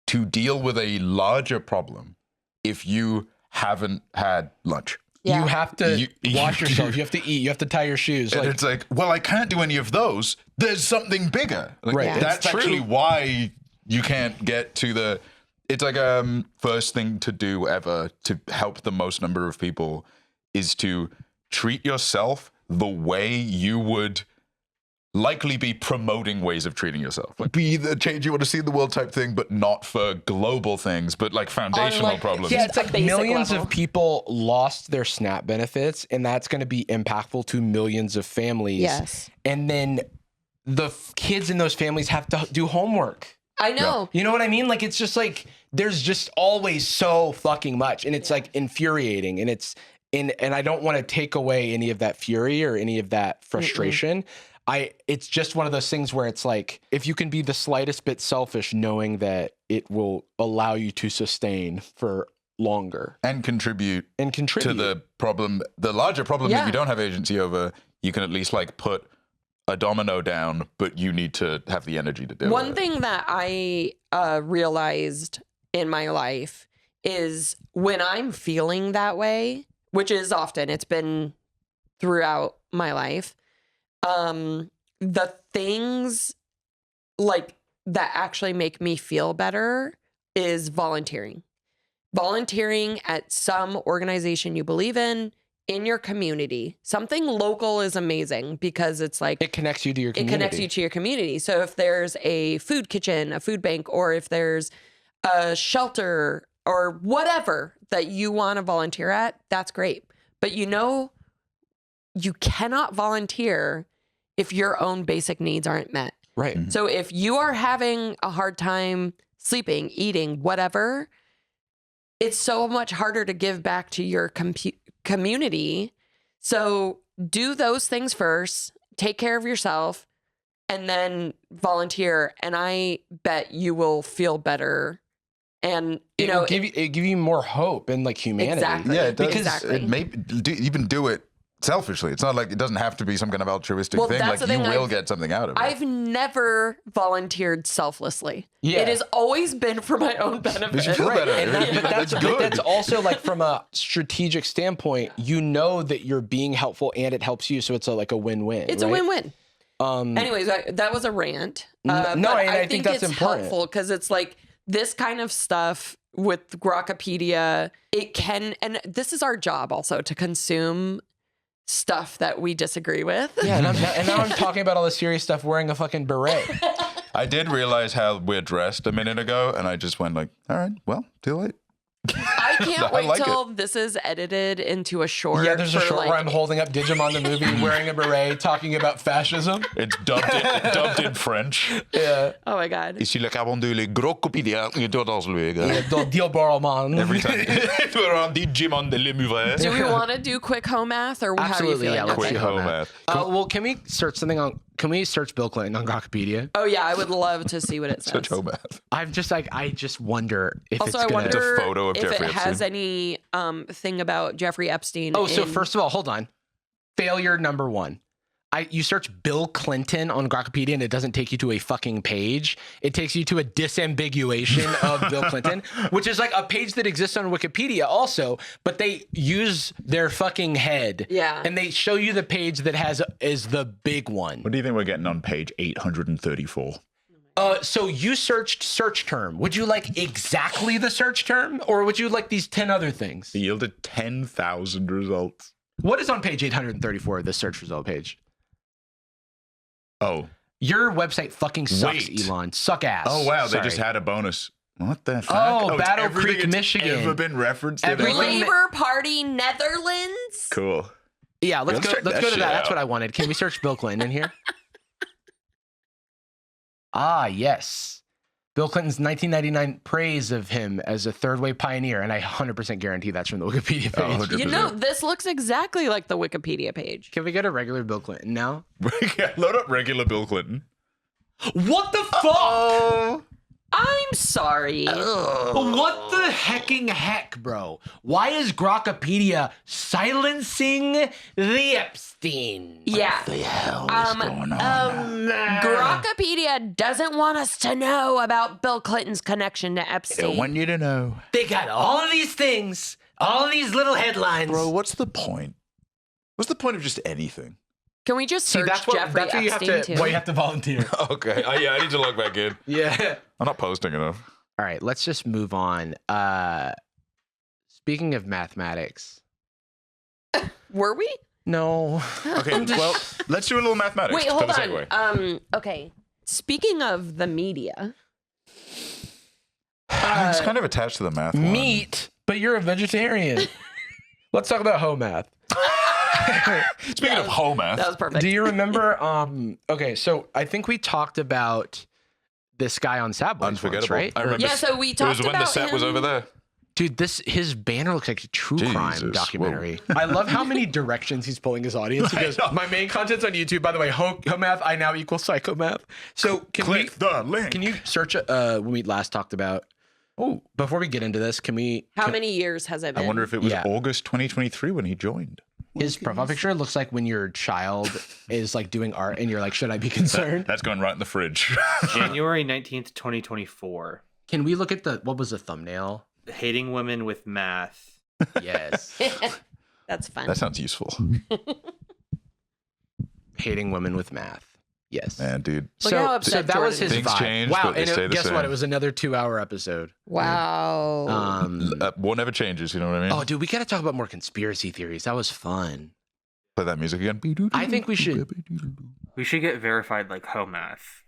S2: to deal with a larger problem if you haven't had lunch.
S5: Yeah.
S1: You have to
S2: You-
S1: wash yourself. You have to eat. You have to tie your shoes.
S2: And
S1: Like,
S2: it's like, well, I can't do any of those. There's something bigger. Like,
S1: Right. Yeah.
S2: That's
S1: It's
S2: actually
S1: true.
S2: why you can't get to the. It's like first thing to do ever to help the most number of people is to treat yourself the way you would likely be promoting ways of treating yourself. Like be the change you want to see in the world type thing, but not for global things, but like foundational
S5: like-
S2: problems.
S1: yeah, it's
S5: a
S1: like
S5: basic
S1: millions
S5: level.
S1: of people lost their SNAP benefits, and that's going to be impactful to millions of families.
S5: Yes.
S1: And then the kids in those families have to do homework.
S5: I know.
S1: You know what I mean? Like, it's just like, there's just always so fucking much. And it's like infuriating. And and I don't want to take away any of that fury or any of that frustration. It's just one of those things where it's like, if you can be the slightest bit selfish, knowing that it will allow you to sustain for longer
S2: And contribute
S1: and contribute
S2: to the problem, the larger problem that
S5: Yeah.
S2: you don't have agency over, you can at least like put a domino down, but you need to have the energy to do it.
S5: One thing that I realized in my life is when I'm feeling that way, which is often, it's been throughout my life, the things like that actually make me feel better is volunteering. Volunteering at some organization you believe in your community. Something local is amazing because it's like
S1: it connects you to your community.
S5: it connects you to your community. So if there's a food kitchen, a food bank, or if there's a shelter or whatever that you want to volunteer at, that's great. But you know, you cannot volunteer if your own basic needs aren't met.
S1: Right.
S5: So if you are having a hard time sleeping, eating, whatever, it's so much harder to give back to your community. So do those things first, take care of yourself, and then volunteer. And I bet you will feel better. And you know,
S1: it give you more hope and like humanity.
S5: Exactly.
S2: Yeah, it does.
S5: Exactly.
S2: It may even do it selfishly. It's not like it doesn't have to be some kind of altruistic
S5: Well,
S2: thing.
S5: that's
S2: Like
S5: the
S2: you
S5: thing,
S2: will get something out of it.
S5: I've never volunteered selflessly.
S1: Yeah.
S5: It has always been for my own benefit.
S2: But you feel better.
S1: And
S2: That's
S1: but
S2: good.
S1: that's also like from a strategic standpoint, you know that you're being helpful and it helps you. So it's like a win-win.
S5: It's a
S1: right?
S5: win-win. Anyways, that was a rant.
S1: No,
S5: but
S1: and I
S5: I
S1: think
S5: think
S1: that's
S5: it's
S1: important.
S5: helpful because it's like this kind of stuff with Grokipedia, it can, and this is our job also to consume stuff that we disagree with.
S1: Yeah, and now I'm talking about all the serious stuff wearing a fucking beret.
S2: I did realize how we're dressed a minute ago, and I just went like, all right, well, too late.
S5: I can't
S2: I
S5: wait
S2: like
S5: till this is edited into a short.
S1: Yeah, there's a
S5: for,
S1: short
S5: like,
S1: where I'm holding up Digimon the movie, wearing a beret, talking about fascism.
S2: It's dubbed in French.
S1: Yeah.
S5: Oh my God.
S2: Ici le carbon de le Grokipedia. You do it also,
S1: Deal Borrelman.
S2: Every time. We're on Digimon de l'Emuvre.
S5: Do we want to do quick home math or how are you
S1: Absolutely,
S5: feeling?
S1: yeah, let's
S5: Okay.
S2: Quick
S1: see how
S2: home
S1: that-
S2: math.
S1: Well, can we search something on? Can we search Bill Clinton on Grokipedia?
S5: Oh yeah, I would love to see what it says.
S2: Such home math.
S1: I'm just like, I just wonder if
S5: Also,
S1: it's
S5: I
S1: gonna.
S5: wonder
S2: It's a photo of
S5: if
S2: Jeffrey
S5: it has
S2: Epstein.
S5: any thing about Jeffrey Epstein.
S1: Oh, so
S5: in-
S1: first of all, hold on. Failure number one. you search Bill Clinton on Grokipedia and it doesn't take you to a fucking page. It takes you to a disambiguation of Bill Clinton, which is like a page that exists on Wikipedia also, but they use their fucking head.
S5: Yeah.
S1: And they show you the page that is the big one.
S2: What do you think we're getting on page 834?
S1: So you searched search term. Would you like exactly the search term, or would you like these 10 other things?
S2: It yielded 10,000 results.
S1: What is on page 834 of the search result page?
S2: Oh.
S1: Your website fucking sucks,
S2: Wait.
S1: Elon. Suck ass.
S2: Oh, wow.
S1: Sorry.
S2: They just had a bonus. What the fuck?
S1: Oh,
S2: it's
S1: Battle
S2: everything
S1: Creek,
S2: it's
S1: Michigan.
S2: Ever been referenced in
S1: Everything-
S2: ever?
S5: Labor Party Netherlands.
S2: Cool.
S1: Yeah, let's
S2: Let's
S1: go.
S2: check
S1: Let's
S2: that
S1: go to
S2: shit
S1: that. That's
S2: out.
S1: what I wanted. Can we search Bill Clinton in here? Ah, yes. Bill Clinton's 1999 praise of him as a third-wave pioneer, and I 100% guarantee that's from the Wikipedia
S2: Oh,
S1: page.
S2: 100%.
S5: You know, this looks exactly like the Wikipedia page.
S1: Can we go to regular Bill Clinton now?
S2: Yeah, load up regular Bill Clinton.
S1: What the fuck?
S2: Oh.
S5: I'm sorry.
S1: What the hecking heck, bro? Why is Grokipedia silencing the Epstein?
S5: Yeah.
S2: What the hell is going on?
S5: Grokipedia doesn't want us to know about Bill Clinton's connection to
S2: I
S5: Epstein.
S2: want you to know.
S1: They got all of these things, all of these little headlines.
S2: Bro, what's the point? What's the point of just anything?
S5: Can we just
S1: See,
S5: search
S1: that's what
S5: Jeffrey
S1: you
S5: Epstein
S1: have to.
S5: too?
S1: Well, you have to volunteer.
S2: Okay. Yeah, I need to log back in.
S1: Yeah.
S2: I'm not posting enough.
S1: All right, let's just move on. Speaking of mathematics,
S5: Were we?
S1: no.
S2: Okay, well, let's do a little mathematics
S5: Wait,
S2: for
S5: hold
S2: the segue.
S5: on. Okay. Speaking of the media,
S2: It's kind of attached to the math one.
S1: Meat, but you're a vegetarian. Let's talk about hoe math.
S2: Speaking of whole math,
S5: that was perfect.
S1: Do you remember? Okay, so I think we talked about this guy on Sad Boys once,
S2: unforgettable.
S1: right?
S2: I remember.
S5: Yeah, so we
S2: It
S5: talked
S2: was when the
S5: about
S2: set was
S5: him.
S2: over there.
S1: Dude, his banner looks like a true crime
S2: Jesus,
S1: documentary. I love how many directions he's pulling his audience. He goes, my main content's on YouTube. By the way, hoe math, I now equal psychomath. So
S2: Click the link.
S1: can you search when we last talked about? Oh, before we get into this, can we?
S5: How many years has it been?
S2: I wonder if it was
S1: Yeah.
S2: August 2023 when he joined.
S1: His profile picture looks like when your child is like doing art and you're like, should I be concerned?
S2: That's going right in the fridge.
S4: January 19th, 2024.
S1: Can we look at what was the thumbnail?
S4: Hating women with math.
S1: Yes.
S5: That's fun.
S2: That sounds useful.
S1: Hating women with math. Yes.
S2: Man, dude.
S5: Look how upset
S1: that was
S5: Jordan
S1: his
S2: is. Things
S1: vibe.
S2: change,
S1: Wow.
S2: but they
S1: And
S2: stay the
S1: guess what?
S2: same.
S1: It was another 2-hour episode.
S5: Wow.
S2: One never changes, you know what I mean?
S1: Oh, dude, we got to talk about more conspiracy theories. That was fun.
S2: Play that music again.
S1: I think we should
S4: We should get verified like home math.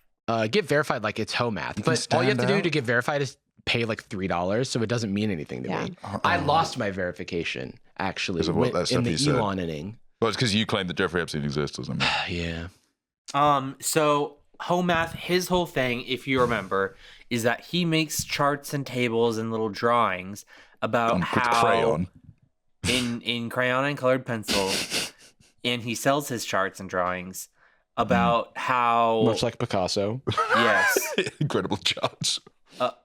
S1: get verified like it's hoe math.
S2: can
S1: But all you have to
S2: stand
S1: do
S2: out.
S1: to get verified is pay like $3, so it doesn't mean anything to
S5: Yeah.
S1: me. I lost my verification actually
S2: Because of what that
S1: in
S2: stuff
S1: the
S2: you said.
S1: Elon inning.
S2: Well, it's because you claim that Jeffrey Epstein exists or something.
S1: Yeah.
S4: So home math, his whole thing, if you remember, is that he makes charts and tables and little drawings about
S2: With
S4: how
S2: crayon.
S4: in crayon and colored pencil, and he sells his charts and drawings about how
S1: Much like Picasso.
S4: yes
S2: Incredible charts.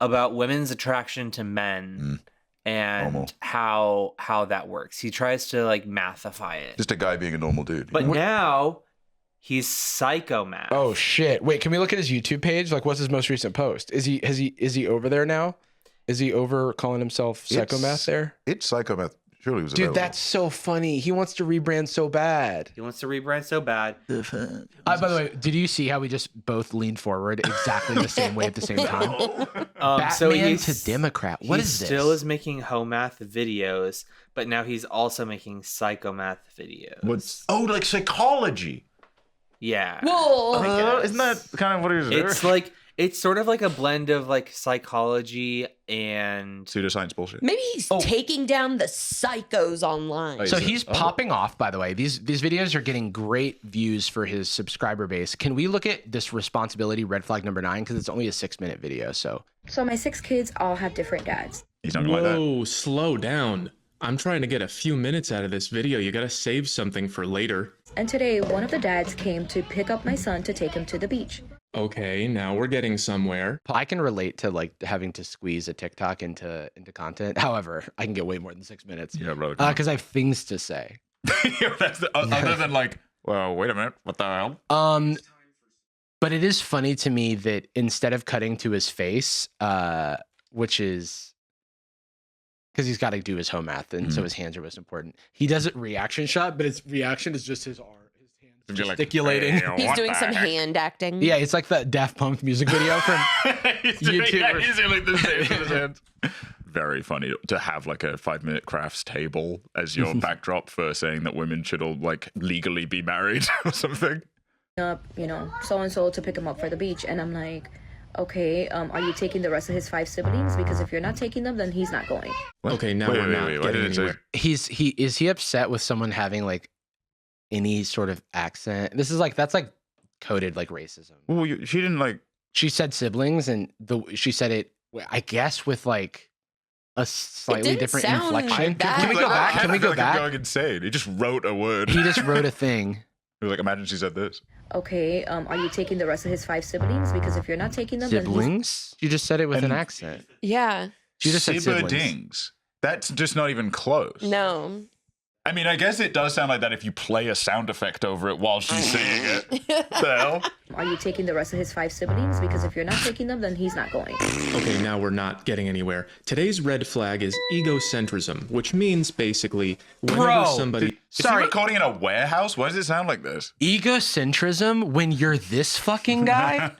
S4: about women's attraction to men and
S2: Normal.
S4: how that works. He tries to like mathify it,
S2: Just a guy being a normal dude.
S4: but now he's psychomath.
S1: Oh shit! Wait, can we look at his YouTube page? Like, what's his most recent post? Is he over there now? Is he over calling himself Psychomath there?
S2: It's Psychomath. Surely was
S1: Dude,
S2: available.
S1: that's so funny. He wants to rebrand so bad.
S4: He wants to rebrand so bad.
S1: By the way, did you see how we just both leaned forward exactly the same way at the same time?
S4: So
S1: Batman
S4: he's
S1: to Democrat. What
S4: he
S1: is this?
S4: still is making home math videos, but now he's also making psychomath videos.
S2: What's like psychology?
S4: Yeah.
S5: Well,
S2: Isn't that kind of what he was doing?
S4: It's like it's sort of like a blend of like psychology and
S2: Pseudoscience bullshit.
S5: maybe he's taking down the psychos online.
S2: Oh,
S1: So
S2: Is it?
S1: he's popping off, by the way. These videos are getting great views for his subscriber base. Can we look at this responsibility red flag number 9? Because it's only a 6-minute video. So
S7: So my 6 kids all have different dads.
S2: He's not like that.
S8: Whoa, slow down. I'm trying to get a few minutes out of this video. You gotta save something for later.
S7: And today, one of the dads came to pick up my son to take him to the beach.
S8: Okay, now we're getting somewhere.
S1: I can relate to like having to squeeze a TikTok into content. However, I can get way more than 6 minutes.
S2: Yeah, bro.
S1: Because I have things to say.
S2: That's other than like, Well, wait a minute. What the hell?
S1: But it is funny to me that instead of cutting to his face, which is because he's got to do his home math, and so his hands are most important. He does it reaction shot, but his reaction is just his arm, his hands gesticulating.
S2: Like,
S5: He's doing some hand acting.
S1: Yeah, it's like that Daft Punk music video from YouTube.
S2: Yeah, he's doing like the same with his hands. Very funny to have like a 5-minute crafts table as your backdrop for saying that women should all like legally be married or something.
S7: Up, so and so to pick him up for the beach, and I'm like, okay, are you taking the rest of his 5 siblings? Because if you're not taking them, then he's not going.
S8: Okay, now we're not getting anywhere.
S1: Is he upset with someone having like any sort of accent? That's like coded like racism.
S2: Well, she didn't like.
S1: She said siblings, and she said it, I guess, with like a slightly different inflection. Can we go back? Can we go back?
S2: I'm going insane. He just wrote a word.
S1: He just wrote a thing.
S2: He was like, imagine she said this.
S7: Okay, are you taking the rest of his 5 siblings? Because if you're not taking them, then
S1: siblings? You just said it with an accent.
S5: Yeah.
S1: She just said siblings.
S2: Siblings. That's just not even close.
S5: No.
S2: I mean, I guess it does sound like that if you play a sound effect over it while she's saying it. The hell?
S7: Are you taking the rest of his 5 siblings? Because if you're not taking them, then he's not going.
S8: Okay, now we're not getting anywhere. Today's red flag is egocentrism, which means basically whenever somebody...
S2: Is he recording in a warehouse? Why does it sound like this?
S1: Egocentrism when you're this fucking guy?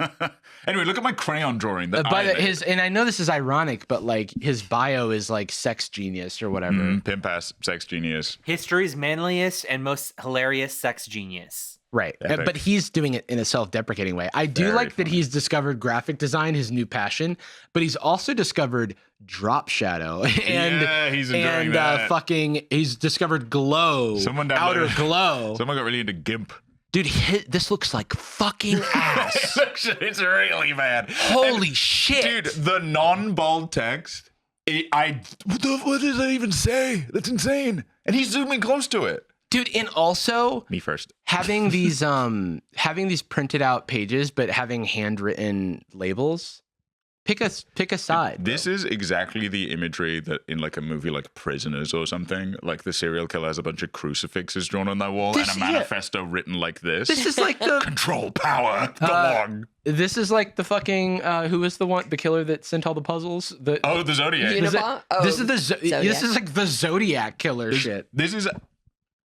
S2: Anyway, look at my crayon drawing.
S1: And I know this is ironic, but like his bio is like sex genius or whatever.
S2: Pimp ass sex genius.
S4: History's manliest and most hilarious sex genius.
S1: Right.
S2: Epic.
S1: But he's doing it in a self-deprecating way. I do like that he's discovered graphic design, his new passion, but he's also discovered drop shadow. And,
S2: he's enjoying that.
S1: He's discovered glow. Outer glow.
S2: Someone got really into GIMP.
S1: Dude, this looks like fucking ass.
S2: It's really bad.
S1: Holy shit.
S2: Dude, the non-bold text, what does that even say? That's insane. And he's zooming close to it.
S1: Dude, and also
S2: me first.
S1: having these printed out pages, but having handwritten labels. Pick a side.
S2: This is exactly the imagery that in like a movie like Prisoners or something, like the serial killer has a bunch of crucifixes drawn on their wall and a manifesto written like this.
S1: This is like the
S2: control power belong.
S1: This is like the fucking who was the killer that sent all the puzzles? The
S2: Zodiac.
S1: This is like the Zodiac killer shit.
S2: This is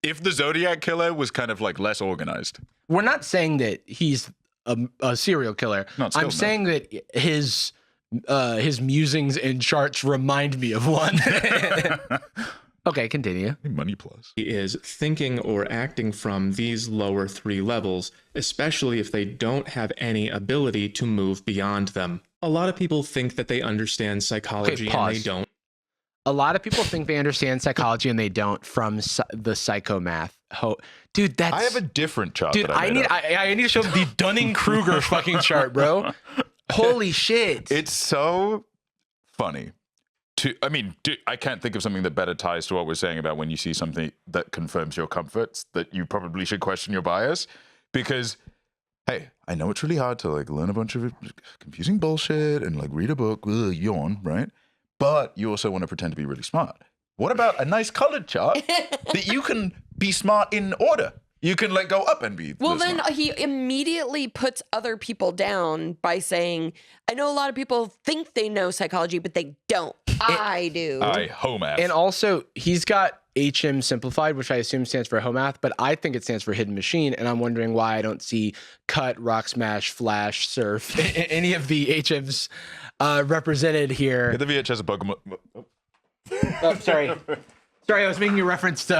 S2: if the Zodiac killer was kind of like less organized.
S1: We're not saying that he's a serial killer. I'm saying that his musings and charts remind me of one. Okay, continue.
S2: Money plus.
S8: He is thinking or acting from these lower 3 levels, especially if they don't have any ability to move beyond them. A lot of people think that they understand psychology and they don't.
S1: A lot of people think they understand psychology and they don't from the psychomath. Dude, that's...
S2: I have a different chart.
S1: Dude, I need to show the Dunning-Kruger fucking chart, bro. Holy shit.
S2: It's so funny. I can't think of something that better ties to what we're saying about when you see something that confirms your comforts, that you probably should question your bias. Because, hey, I know it's really hard to like learn a bunch of confusing bullshit and like read a book, yawn, right? But you also want to pretend to be really smart. What about a nice colored chart that you can be smart in order? You can like go up and be.
S5: Well, then
S2: smart.
S5: he immediately puts other people down by saying, I know a lot of people think they know psychology, but they don't. I do.
S2: HOMAth.
S1: And also, he's got HM simplified, which I assume stands for HOMAth, but I think it stands for hidden machine. And I'm wondering why I don't see cut, rock smash, flash, surf, any of the HMs represented here.
S2: The VH has a Pokemon.
S1: Oh, sorry. Sorry, I was making a reference to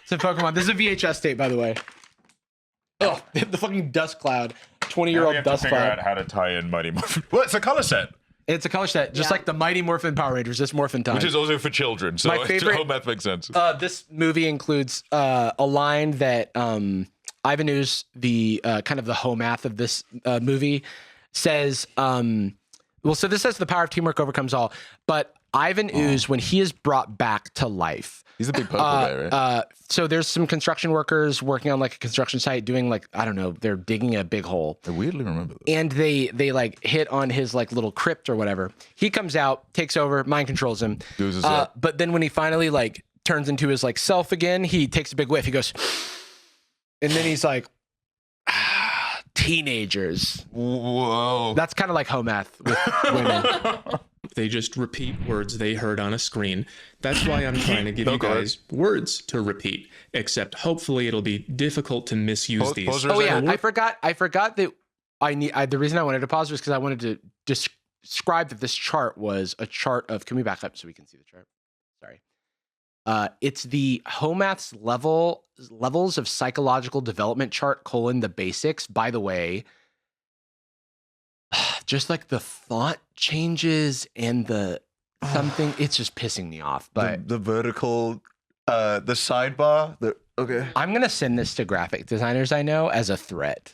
S1: Pokemon. This is a VHS tape, by the way. Oh, the fucking dust cloud. 20-year-old dust
S2: figure
S1: cloud.
S2: out how to tie in Mighty Morphin. Well, it's a color set.
S1: It's a color set, just like the Mighty Morphin Power Rangers. It's Morphin time.
S2: Which is also for children, so
S1: my favorite,
S2: HOMAth makes sense.
S1: This movie includes a line that Ivan Ooze, the kind of the HOMAth of this movie, says, so this says the power of teamwork overcomes all, but Ivan Ooze, when he is brought back to life.
S2: He's a big purple guy, right?
S1: So there's some construction workers working on like a construction site doing like, I don't know, they're digging a big hole.
S2: I weirdly remember that.
S1: And they like hit on his like little crypt or whatever. He comes out, takes over, mind controls him. But then when he finally like turns into his like self again, he takes a big whiff. He goes, And then he's like, teenagers.
S2: Whoa.
S1: That's kind of like home math with women.
S8: They just repeat words they heard on a screen. That's why I'm trying to give you guys words to repeat, except hopefully it'll be difficult to misuse these.
S1: Oh yeah, I forgot that the reason I wanted to pause was because I wanted to describe that this chart was a chart of, can we back up so we can see the chart? Sorry. It's the home maths levels of psychological development chart, the basics. By the way, just like the font changes and the something, it's just pissing me off. But
S2: the vertical, the sidebar, okay.
S1: I'm going to send this to graphic designers I know as a threat.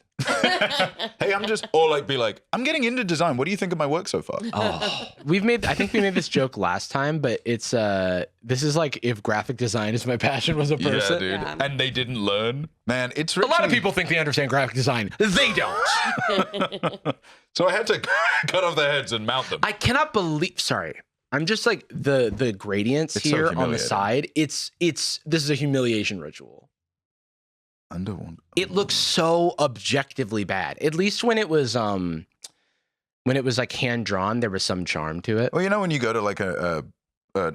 S2: Hey, I'm getting into design. What do you think of my work so far?
S1: Oh, I think we made this joke last time, but it's this is like if graphic design is my passion was a person.
S2: Yeah, dude. Yeah. And they didn't learn. Man, it's
S1: a lot of people think they understand graphic design. They don't.
S2: So I had to cut off their heads and mount them.
S1: I cannot believe, sorry. I'm just like the gradients it's here so on the side. This is a humiliation ritual. It looks so objectively bad. At least when it was like hand drawn, there was some charm to it.
S2: Well, you know when you go to like an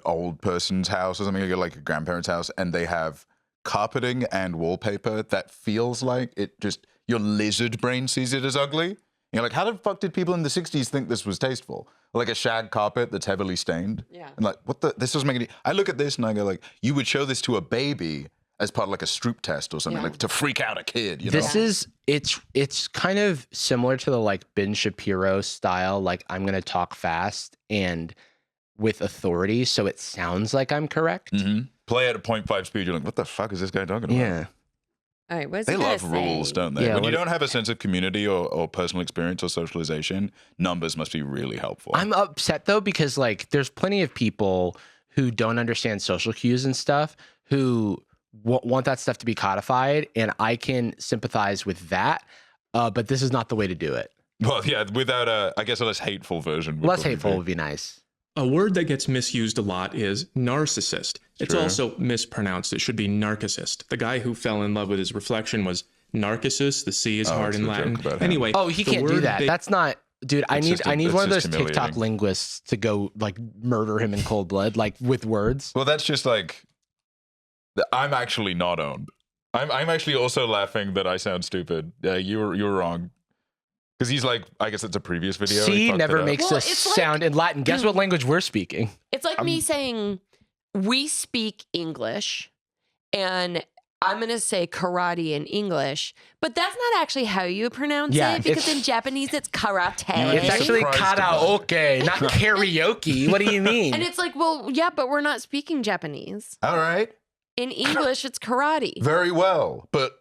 S2: old person's house or something, you go to like a grandparent's house, and they have carpeting and wallpaper that feels like it just your lizard brain sees it as ugly. You're like, how the fuck did people in the 60s think this was tasteful? Like a shag carpet that's heavily stained. Yeah. And like, this doesn't make any. I look at this and I go like, you would show this to a baby as part of like a Stroop test or something, like to freak out a kid. You know?
S1: It's kind of similar to the like Ben Shapiro style. Like I'm gonna talk fast and with authority, so it sounds like I'm correct.
S2: Mm-hmm. Play at a 0.5 speed. You're like, what the fuck is this guy talking about?
S1: Yeah.
S5: All right, what's
S2: they love rules, don't they?
S1: Yeah,
S2: when you don't have a sense of community or personal experience or socialization, numbers must be really helpful.
S1: I'm upset though because like there's plenty of people who don't understand social cues and stuff who want that stuff to be codified, and I can sympathize with that, but this is not the way to do it.
S2: Well, yeah, without I guess a less hateful version.
S1: Less hateful would be nice.
S8: A word that gets misused a lot is narcissist. It's also mispronounced. It should be narcissist. The guy who fell in love with his reflection was Narcissus. The C is hard in Latin. Anyway,
S1: he can't do that. That's not, dude. I need one of those TikTok linguists to go like murder him in cold blood, like with words.
S2: Well, that's just like. I'm actually not owned. I'm actually also laughing that I sound stupid. You were wrong. Because he's like, I guess it's a previous video.
S1: C never makes us sound in Latin. Guess what language we're speaking?
S5: It's like me saying, we speak English, and I'm going to say karate in English, but that's not actually how you pronounce it, because in Japanese it's karate.
S1: It's actually karaoke, not karaoke. What do you mean?
S5: And it's like, well, yeah, but we're not speaking Japanese.
S2: All right.
S5: In English, it's karate.
S2: Very well, but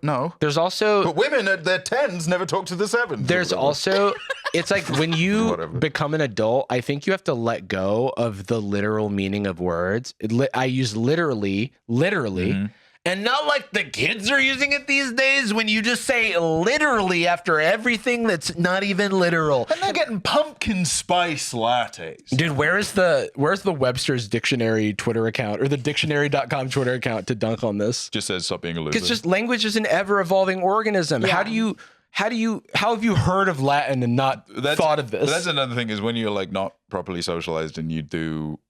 S2: no.
S1: There's also...
S2: But women at their 10s never talk to the 7s.
S1: There's also... It's like when you become an adult, I think you have to let go of the literal meaning of words. I use literally, and not like the kids are using it these days when you just say literally after everything that's not even literal.
S2: And they're getting pumpkin spice lattes.
S1: Dude, where's the Webster's Dictionary Twitter account or the dictionary.com Twitter account to dunk on this?
S2: Just says stop being a loser.
S1: It's just language is an ever evolving organism. Yeah. How have you heard of Latin and not thought of this?
S2: That's another thing is when you're like not properly socialized and you do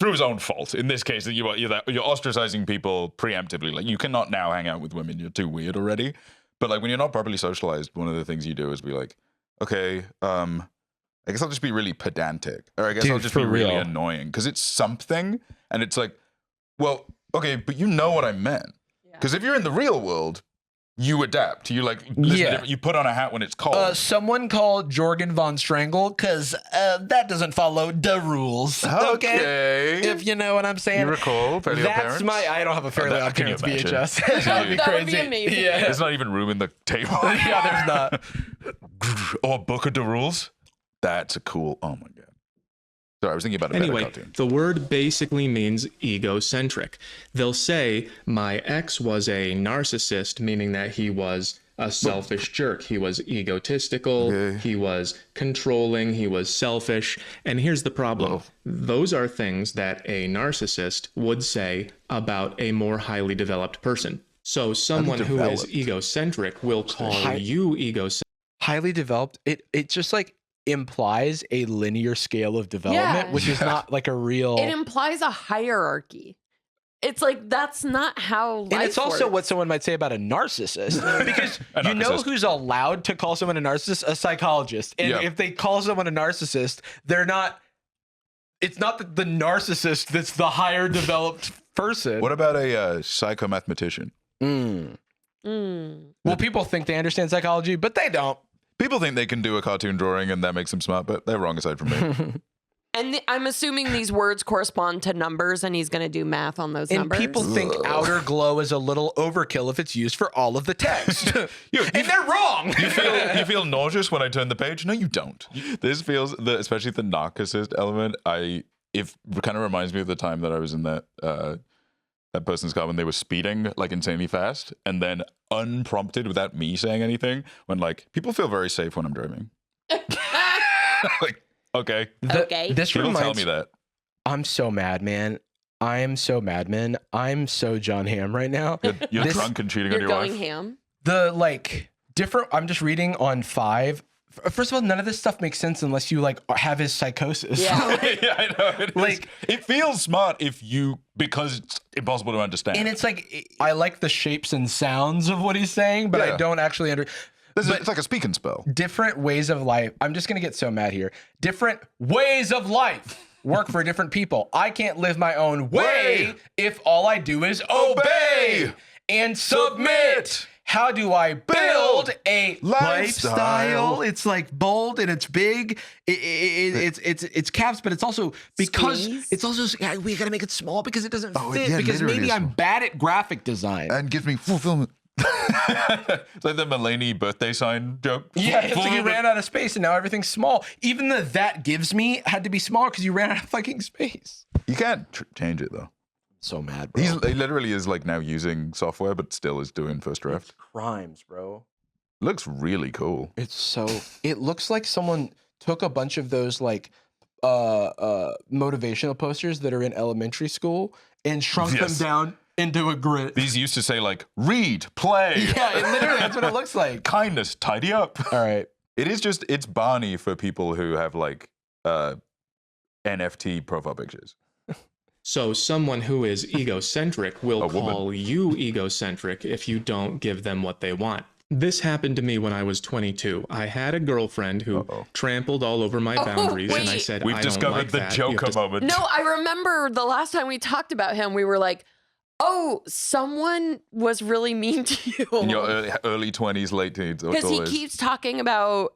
S2: through his own fault. In this case, you're ostracizing people preemptively. Like you cannot now hang out with women. You're too weird already. But like when you're not properly socialized, one of the things you do is be like, okay, I guess I'll just be really pedantic, or I guess I'll just be really annoying because it's something, and it's like, well, okay, but you know what I meant. Because if you're in the real world, you adapt. You like listen you put on a hat when it's cold.
S1: Someone called Jorgen von Strangle because that doesn't follow the rules. Okay, if you know what I'm saying.
S2: You recall Fairly Odd Parents?
S1: I don't have a Fairly Odd Parents VHS. That would be crazy. Would be amazing.
S2: Yeah. There's not even room in the table.
S1: Yeah, there's not.
S2: Or Book of the Rules. That's a cool. Oh my god. Sorry, I was thinking about a better cartoon.
S8: The word basically means egocentric. They'll say, my ex was a narcissist, meaning that he was a selfish jerk. He was egotistical. He was controlling. He was selfish. And here's the problem. Those are things that a narcissist would say about a more highly developed person. So someone who is egocentric will call you egocentric.
S1: Highly developed. It just like implies a linear scale of development, which is not like a real.
S5: It implies a hierarchy. It's like, that's not how life
S1: And it's also
S5: works.
S1: what someone might say about a narcissist. Because you know who's allowed to call someone a narcissist? A psychologist. And if they call someone a narcissist, they're not... It's not the narcissist that's the higher developed person.
S2: What about a psychomathematician?
S1: Well, people think they understand psychology, but they don't.
S2: People think they can do a cartoon drawing and that makes them smart, but they're wrong aside from me.
S5: And I'm assuming these words correspond to numbers, and he's going to do math on those numbers.
S1: And people think outer glow is a little overkill if it's used for all of the text. And they're wrong.
S2: You feel nauseous when I turn the page? No, you don't. This feels, especially the narcissist element, it kind of reminds me of the time that I was in that person's car when they were speeding like insanely fast, and then unprompted without me saying anything, when like people feel very safe when I'm driving. Like, okay.
S1: This
S2: people
S1: reminds
S2: tell me that.
S1: I'm so mad, man. I am so mad, man. I'm so John Hamm right now.
S2: You're drunk and cheating on your wife.
S5: You're going ham?
S1: The like different. I'm just reading on 5. First of all, none of this stuff makes sense unless you like have his psychosis.
S5: Yeah,
S2: yeah, I know. It feels smart because it's impossible to understand.
S1: And it's like I like the shapes and sounds of what he's saying, but I don't actually understand.
S2: It's like a speak and spell.
S1: Different ways of life. I'm just going to get so mad here. Different ways of life work for different people. I can't live my own way if all I do is obey and submit. How do I build a lifestyle? It's like bold and it's big. It's caps, but it's also because it's also we got to make it small because it doesn't fit.
S2: Yeah,
S1: because maybe I'm bad at graphic design
S2: and gives me fulfillment. It's like the Mulaney birthday sign joke.
S1: Yeah, it's like you ran out of space and now everything's small. Even the that gives me had to be smaller because you ran out of fucking space.
S2: You can't change it though.
S1: So mad, bro.
S2: He literally is like now using software, but still is doing first draft.
S1: It's crimes, bro.
S2: Looks really cool.
S1: It looks like someone took a bunch of those like motivational posters that are in elementary school and shrunk them down into a grid.
S2: These used to say like read, play.
S1: Yeah, literally that's what it looks like.
S2: Kindness, tidy up.
S1: All right.
S2: It's Barney for people who have like NFT profile pictures.
S8: So someone who is egocentric will call you egocentric if you don't give them what they want. This happened to me when I was 22. I had a girlfriend who trampled all over my boundaries, and I said,
S2: We've discovered the Joker moment.
S5: No, I remember the last time we talked about him, we were like, oh, someone was really mean to you.
S2: In your early 20s, late teens.
S5: Because he keeps talking about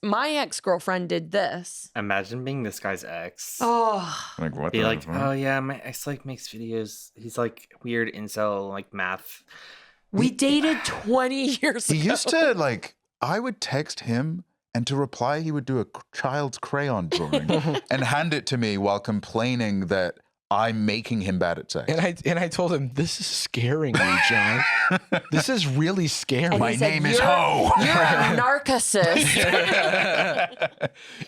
S5: my ex-girlfriend did this.
S4: Imagine being this guy's ex.
S5: Oh.
S2: Like, what
S4: Be like, oh yeah, my ex like makes videos. He's like weird incel, like math.
S5: We dated 20 years ago.
S2: He used to like, I would text him and to reply, he would do a child's crayon drawing and hand it to me while complaining that I'm making him bad at sex.
S1: And I told him, this is scaring me, John. This is really scary.
S2: My name is Ho.
S5: You're a narcissist.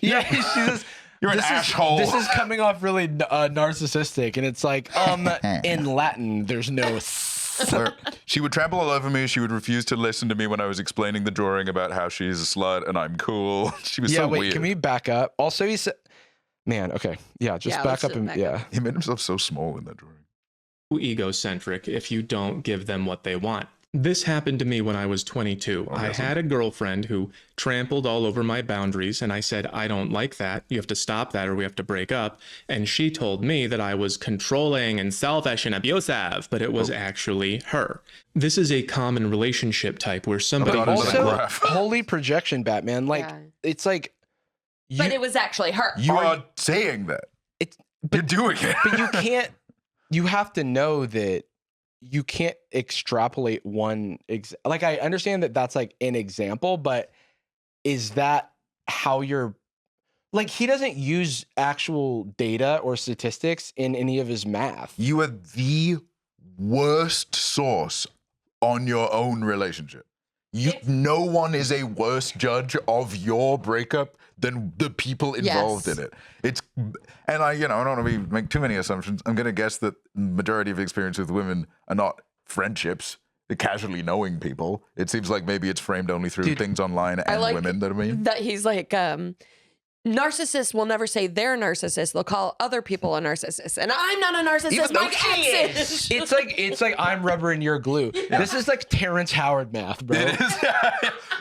S1: Yeah, she says,
S2: you're an asshole.
S1: This is coming off really narcissistic. And it's like, in Latin, there's no...
S2: She would trample all over me. She would refuse to listen to me when I was explaining the drawing about how she's a slut and I'm cool. She was so weird.
S1: Can we back up? Also, he said... Man, okay. Yeah, just back up.
S2: He made himself so small in that drawing.
S8: Egocentric if you don't give them what they want. This happened to me when I was 22. I had a girlfriend who trampled all over my boundaries, and I said, I don't like that. You have to stop that or we have to break up. And she told me that I was controlling and selfish and abusive, but it was actually her. This is a common relationship type where somebody
S1: also holy projection, Batman. Like, it's like...
S5: But it was actually her.
S2: You are saying that. You're doing it.
S1: But you have to know that you can't extrapolate one. Like, I understand that that's like an example, but is that how you're... Like, he doesn't use actual data or statistics in any of his math.
S2: You are the worst source on your own relationship. No one is a worse judge of your breakup than the people involved in it. And I don't want to make too many assumptions. I'm going to guess that majority of experience with women are not friendships, casually knowing people. It seems like maybe it's framed only through things online and women that are mean.
S5: That he's like, narcissists will never say they're a narcissist. They'll call other people a narcissist. And I'm not a narcissist. My ex is.
S1: It's like I'm rubber and you're glue. Yeah. This is like Terrence Howard math, bro.
S2: It is.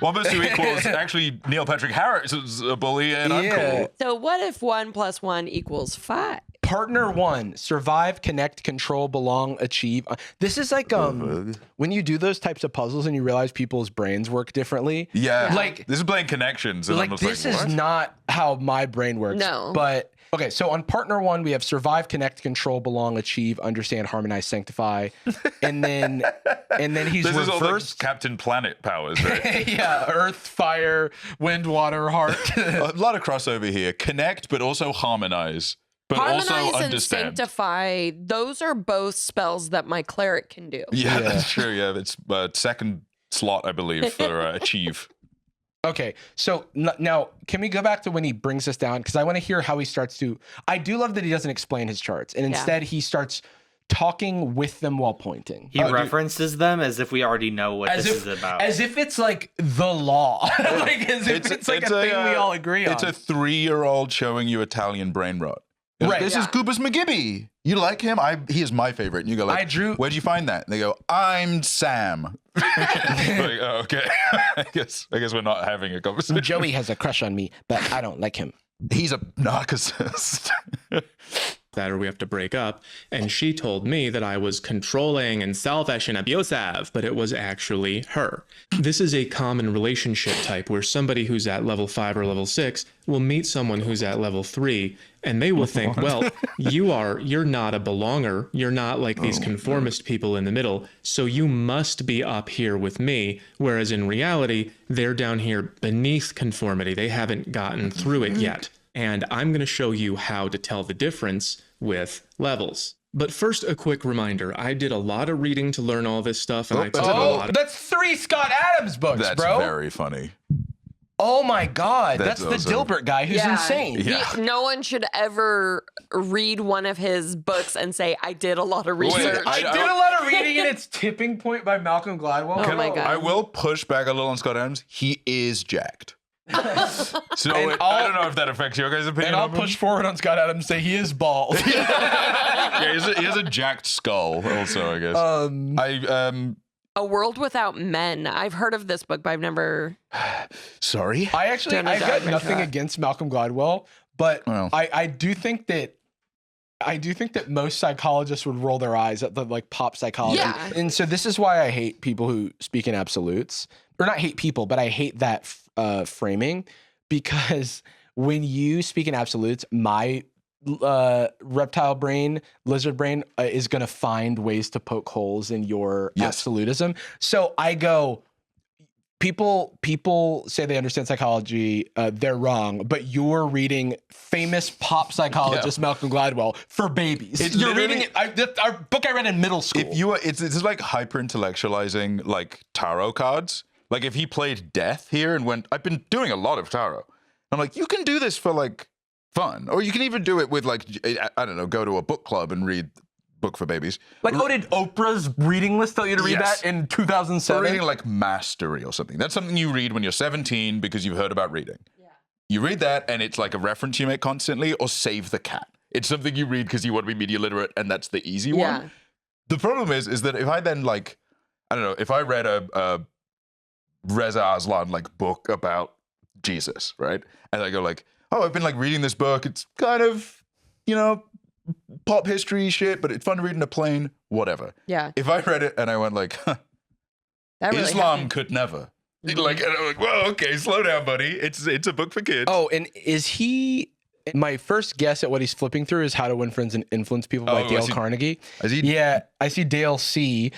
S2: 1 + 2 equals actually Neil Patrick Harris is a bully and I'm cool.
S5: So what if 1 + 1 = 5?
S1: Partner 1, survive, connect, control, belong, achieve. This is like when you do those types of puzzles and you realize people's brains work differently.
S2: Yeah. Like this is playing connections. And
S1: like this is not how my brain works.
S5: No.
S1: But okay, so on partner 1, we have survive, connect, control, belong, achieve, understand, harmonize, sanctify. And then he's
S2: this
S1: reversed.
S2: Is all like Captain Planet powers, right?
S1: Yeah, earth, fire, wind, water, heart.
S2: A lot of crossover here. Connect, but also harmonize. But
S5: harmonize
S2: also
S5: and
S2: understand.
S5: sanctify, those are both spells that my cleric can do.
S2: Yeah, that's true. Yeah, it's second slot, I believe, for achieve.
S1: Okay, so now can we go back to when he brings us down? Because I want to hear how he starts to. I do love that he doesn't explain his charts, and instead he starts talking with them while pointing.
S4: He references them as if we already know what this is about.
S1: As if it's like the law. Like as if it's like a thing we all agree on.
S2: It's a 3-year-old showing you Italian brain rot. Right. This is Goobus McGibby. You like him? He is my favorite. And you go like, where'd you find that? And they go, I'm Sam. Like, oh, okay. I guess we're not having a conversation.
S1: Joey has a crush on me, but I don't like him.
S2: He's a narcissist.
S8: That or we have to break up. And she told me that I was controlling and selfish and abusive, but it was actually her. This is a common relationship type where somebody who's at level 5 or level 6 will meet someone who's at level 3 and they will think, well, you're not a belonger. You're not like these conformist people in the middle. So you must be up here with me. Whereas in reality, they're down here beneath conformity. They haven't gotten through it yet. And I'm going to show you how to tell the difference with levels. But first, a quick reminder. I did a lot of reading to learn all this stuff, and I took a lot of...
S1: That's 3 Scott Adams books, bro.
S2: That's very funny.
S1: Oh my God, that's the Dilbert guy who's insane.
S5: Yeah. No one should ever read one of his books and say, I did a lot of research.
S1: I did a lot of reading in its Tipping Point by Malcolm Gladwell.
S5: Oh my God.
S2: I will push back a little on Scott Adams. He is jacked. So I don't know if that affects your guys' opinion.
S1: And I'll push forward on Scott Adams and say he is bald.
S2: Yeah, he has a jacked skull also, I guess.
S5: A World Without Men. I've heard of this book, but I've never...
S2: Sorry?
S1: I've got nothing against Malcolm Gladwell, but I do think that most psychologists would roll their eyes at the like pop psychology.
S5: Yeah.
S1: And so this is why I hate people who speak in absolutes. Or not hate people, but I hate that framing, because when you speak in absolutes, my reptile brain, lizard brain is going to find ways to poke holes in your absolutism. So I go, people say they understand psychology, they're wrong, but you're reading famous pop psychologist Malcolm Gladwell for babies. You're reading our book I read in middle school.
S2: If you it's like hyper intellectualizing like tarot cards. Like if he played death here and went, I've been doing a lot of tarot. I'm like, you can do this for like fun, or you can even do it with like, I don't know, go to a book club and read book for babies.
S1: Like, did Oprah's reading list tell you to read that in 2007?
S2: Or reading like Mastery or something. That's something you read when you're 17 because you've heard about reading. Yeah. You read that and it's like a reference you make constantly, or Save the Cat. It's something you read because you want to be media literate, and that's the easy one. The problem is that if I then like, I don't know, if I read a Reza Aslan like book about Jesus, right? And I go like, oh, I've been like reading this book. It's kind of, you know, pop history shit, but it's fun to read in a plane, whatever.
S5: Yeah.
S2: If I read it and I went like, huh, Islam could never. Like, and I'm like, whoa, okay, slow down, buddy. It's a book for kids.
S1: Oh, and is he... My first guess at what he's flipping through is How to Win Friends and Influence People by Dale Carnegie. Yeah, I see Dale C.,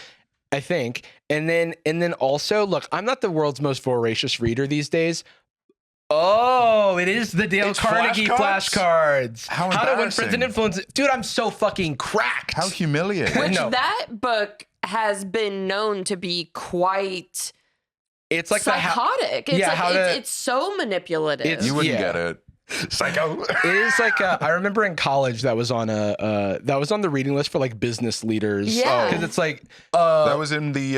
S1: I think. And then also, look, I'm not the world's most voracious reader these days. Oh, it is the Dale Carnegie flashcards.
S2: How
S1: to Win Friends and Influence. Dude, I'm so fucking cracked.
S2: How humiliating.
S5: Which that book has been known to be quite
S1: It's like
S5: psychotic. It's so manipulative.
S2: You wouldn't get it. Psycho.
S1: It is like I remember in college that was on the reading list for like business leaders.
S5: Yeah,
S1: because it's like
S2: that was in the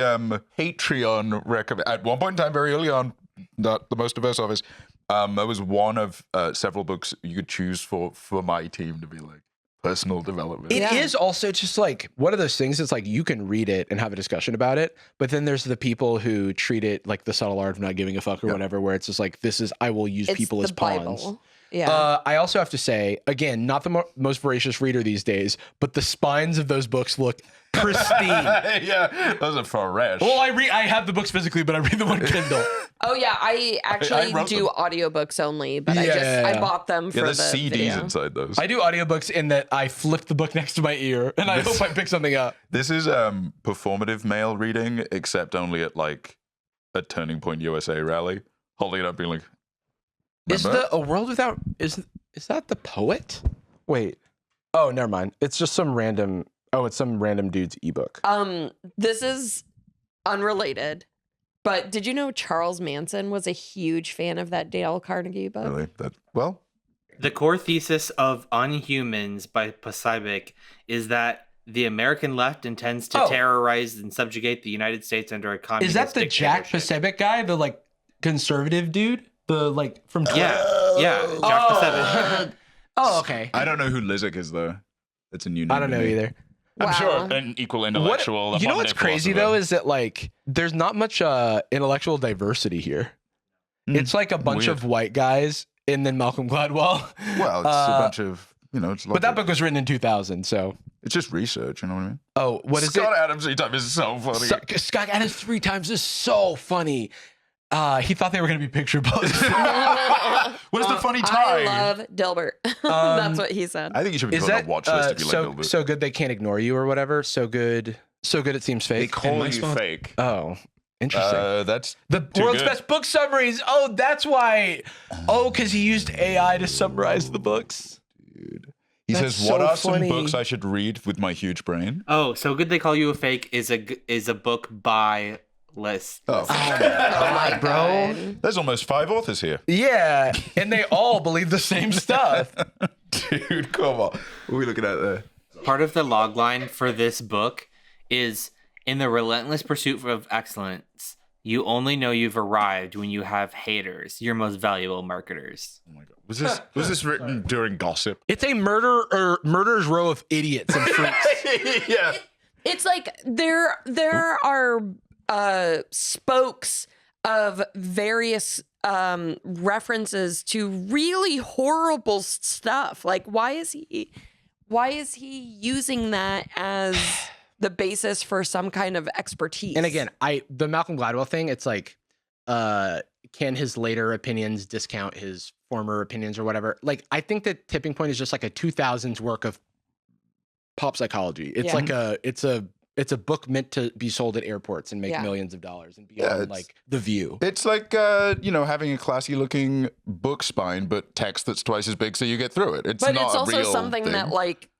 S2: Patreon recommend at one point in time, very early on, not the most diverse office. That was one of several books you could choose for my team to be like personal development.
S1: It is also just like one of those things. It's like you can read it and have a discussion about it, but then there's the people who treat it like the subtle art of not giving a fuck or whatever, where it's just like I will use people as pawns.
S5: Bible. Yeah.
S1: I also have to say, again, not the most voracious reader these days, but the spines of those books look pristine.
S2: Yeah, those are fresh.
S1: Well, I have the books physically, but I read them on Kindle.
S5: Oh yeah, I actually do audiobooks only, but I bought them for the
S2: CDs
S5: video.
S2: inside those.
S1: I do audiobooks in that I flip the book next to my ear and I hope I pick something up.
S2: This is performative male reading, except only at like a Turning Point USA rally, holding it up, being like,
S1: is a world without is that the poet? Wait. Oh, never mind. It's just some random dude's ebook.
S5: This is unrelated, but did you know Charles Manson was a huge fan of that Dale Carnegie book?
S2: Really?
S4: The core thesis of Unhumans by Pacific is that the American left intends to terrorize and subjugate the United States under a communist
S1: Is that the Jack
S4: dictatorship.
S1: Pacific guy, the like conservative dude? The like from
S4: Yeah, Jack Pacific.
S1: Oh, okay.
S2: I don't know who Lizick is though. That's a new name.
S1: I don't know either.
S2: I'm sure an equal intellectual.
S1: You know what's crazy though is that like there's not much intellectual diversity here. It's like a bunch of white guys and then Malcolm Gladwell.
S2: Well, it's a bunch of it's.
S1: But that book was written in 2000, so
S2: it's just research. You know what I mean?
S1: Oh, what is
S2: Scott
S1: it?
S2: Adams 3 times is so funny.
S1: Scott Adams 3 times is so funny. He thought they were going to be picture books.
S2: What is the funny tie?
S5: I love Dilbert. That's what he said.
S2: I think you should be put on a watch list if you like Dilbert.
S1: So good they can't ignore you or whatever. So good it seems fake.
S2: They call you fake.
S1: Oh, interesting.
S2: That's
S1: the world's best book summaries. Oh, that's why. Oh, because he used AI to summarize the books.
S2: Dude. He says, "What are some books I should read with my huge brain?"
S4: Oh, So Good They Call You a Fake is a book by list.
S2: Oh
S5: my
S1: bro.
S2: There's almost 5 authors here.
S1: Yeah, and they all believe the same stuff.
S2: Dude, come on. What are we looking at there?
S4: Part of the logline for this book is, in the relentless pursuit of excellence, you only know you've arrived when you have haters, your most valuable marketers.
S2: Oh my god. Was this written during gossip?
S1: It's a murderer's row of idiots and freaks.
S2: Yeah.
S5: It's like there are spokes of various references to really horrible stuff. Like why is he using that as the basis for some kind of expertise?
S1: And again, the Malcolm Gladwell thing, it's like can his later opinions discount his former opinions or whatever? Like I think that Tipping Point is just like a 2000s work of pop psychology. It's like it's a book meant to be sold at airports and make millions of dollars and be on like The View.
S2: It's like having a classy looking book spine, but text that's twice as big so you get through it. It's
S5: also
S2: a real
S5: something
S2: thing.
S5: that like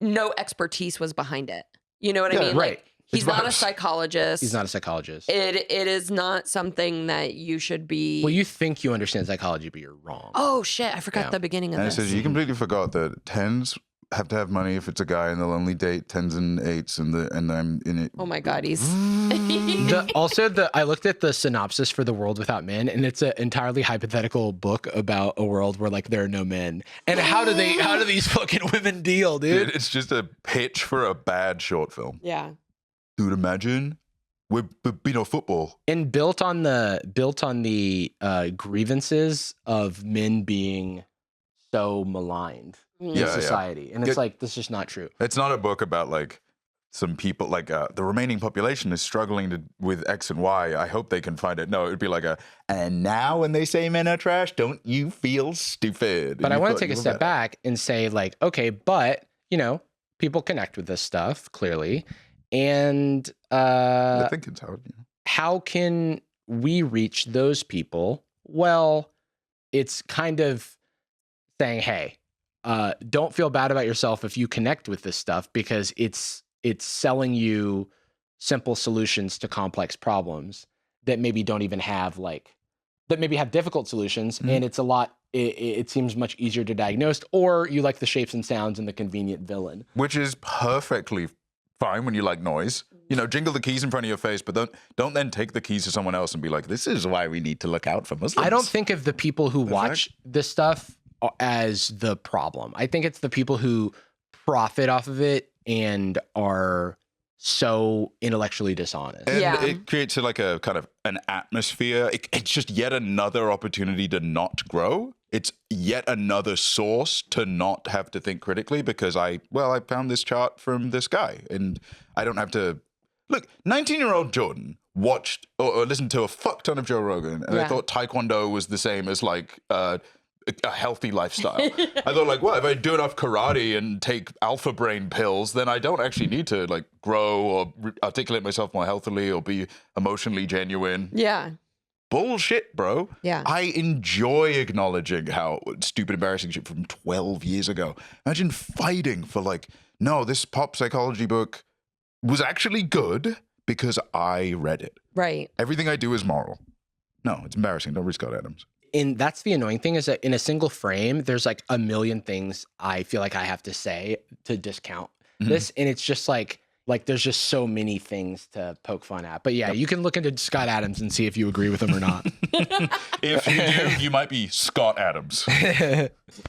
S5: no expertise was behind it. You know what I mean?
S1: Right.
S5: Like he's not a psychologist.
S1: He's not a psychologist.
S5: It is not something that you should be.
S1: Well, you think you understand psychology, but you're wrong.
S5: Oh shit! I forgot the beginning of
S2: and
S5: this.
S2: it says you completely forgot that 10s have to have money if it's a guy, and they'll only date 10s and 8s, and I'm in it.
S5: Oh my god, he's.
S1: I looked at the synopsis for The World Without Men, and it's an entirely hypothetical book about a world where like there are no men. And how do these fucking women deal, dude?
S2: It's just a pitch for a bad short film.
S5: Yeah.
S2: Dude, imagine we're football.
S1: And built on the grievances of men being so maligned in society. And it's like, this is just not true.
S2: It's not a book about like some people, like the remaining population is struggling with X and Y. I hope they can find it. No, it would be like and now when they say men are trash, don't you feel stupid?
S1: But I want to take a step back and say like, okay, but people connect with this stuff clearly. And
S2: I think it's hard.
S1: How can we reach those people? Well, it's kind of saying, hey, don't feel bad about yourself if you connect with this stuff, because it's selling you simple solutions to complex problems. that maybe don't even have that maybe have difficult solutions, and it's a lot. It seems much easier to diagnose, or you like the shapes and sounds and the convenient villain,
S2: which is perfectly fine when you like noise. Jingle the keys in front of your face, but don't then take the keys to someone else and be like, this is why we need to look out for Muslims.
S1: I don't think of the people who watch this stuff as the problem. I think it's the people who profit off of it and are so intellectually dishonest.
S2: And it creates a kind of an atmosphere. It's just yet another opportunity to not grow. It's yet another source to not have to think critically because I found this chart from this guy and I don't have to look. 19-year-old Jordan watched or listened to a fuck ton of Joe Rogan, and I thought Taekwondo was the same as a healthy lifestyle. I thought if I do enough karate and take alpha brain pills, then I don't actually need to grow or articulate myself more healthily or be emotionally genuine.
S5: Yeah.
S2: Bullshit, bro.
S5: Yeah.
S2: I enjoy acknowledging how stupid, embarrassing shit from 12 years ago. Imagine fighting for no, this pop psychology book was actually good because I read it.
S5: Right.
S2: Everything I do is moral. No, it's embarrassing. Don't read Scott Adams.
S1: And that's the annoying thing is that in a single frame, there's a million things I feel like I have to say to discount this. And it's just there's just so many things to poke fun at. But yeah, you can look into Scott Adams and see if you agree with him or not.
S2: If you do, you might be Scott Adams.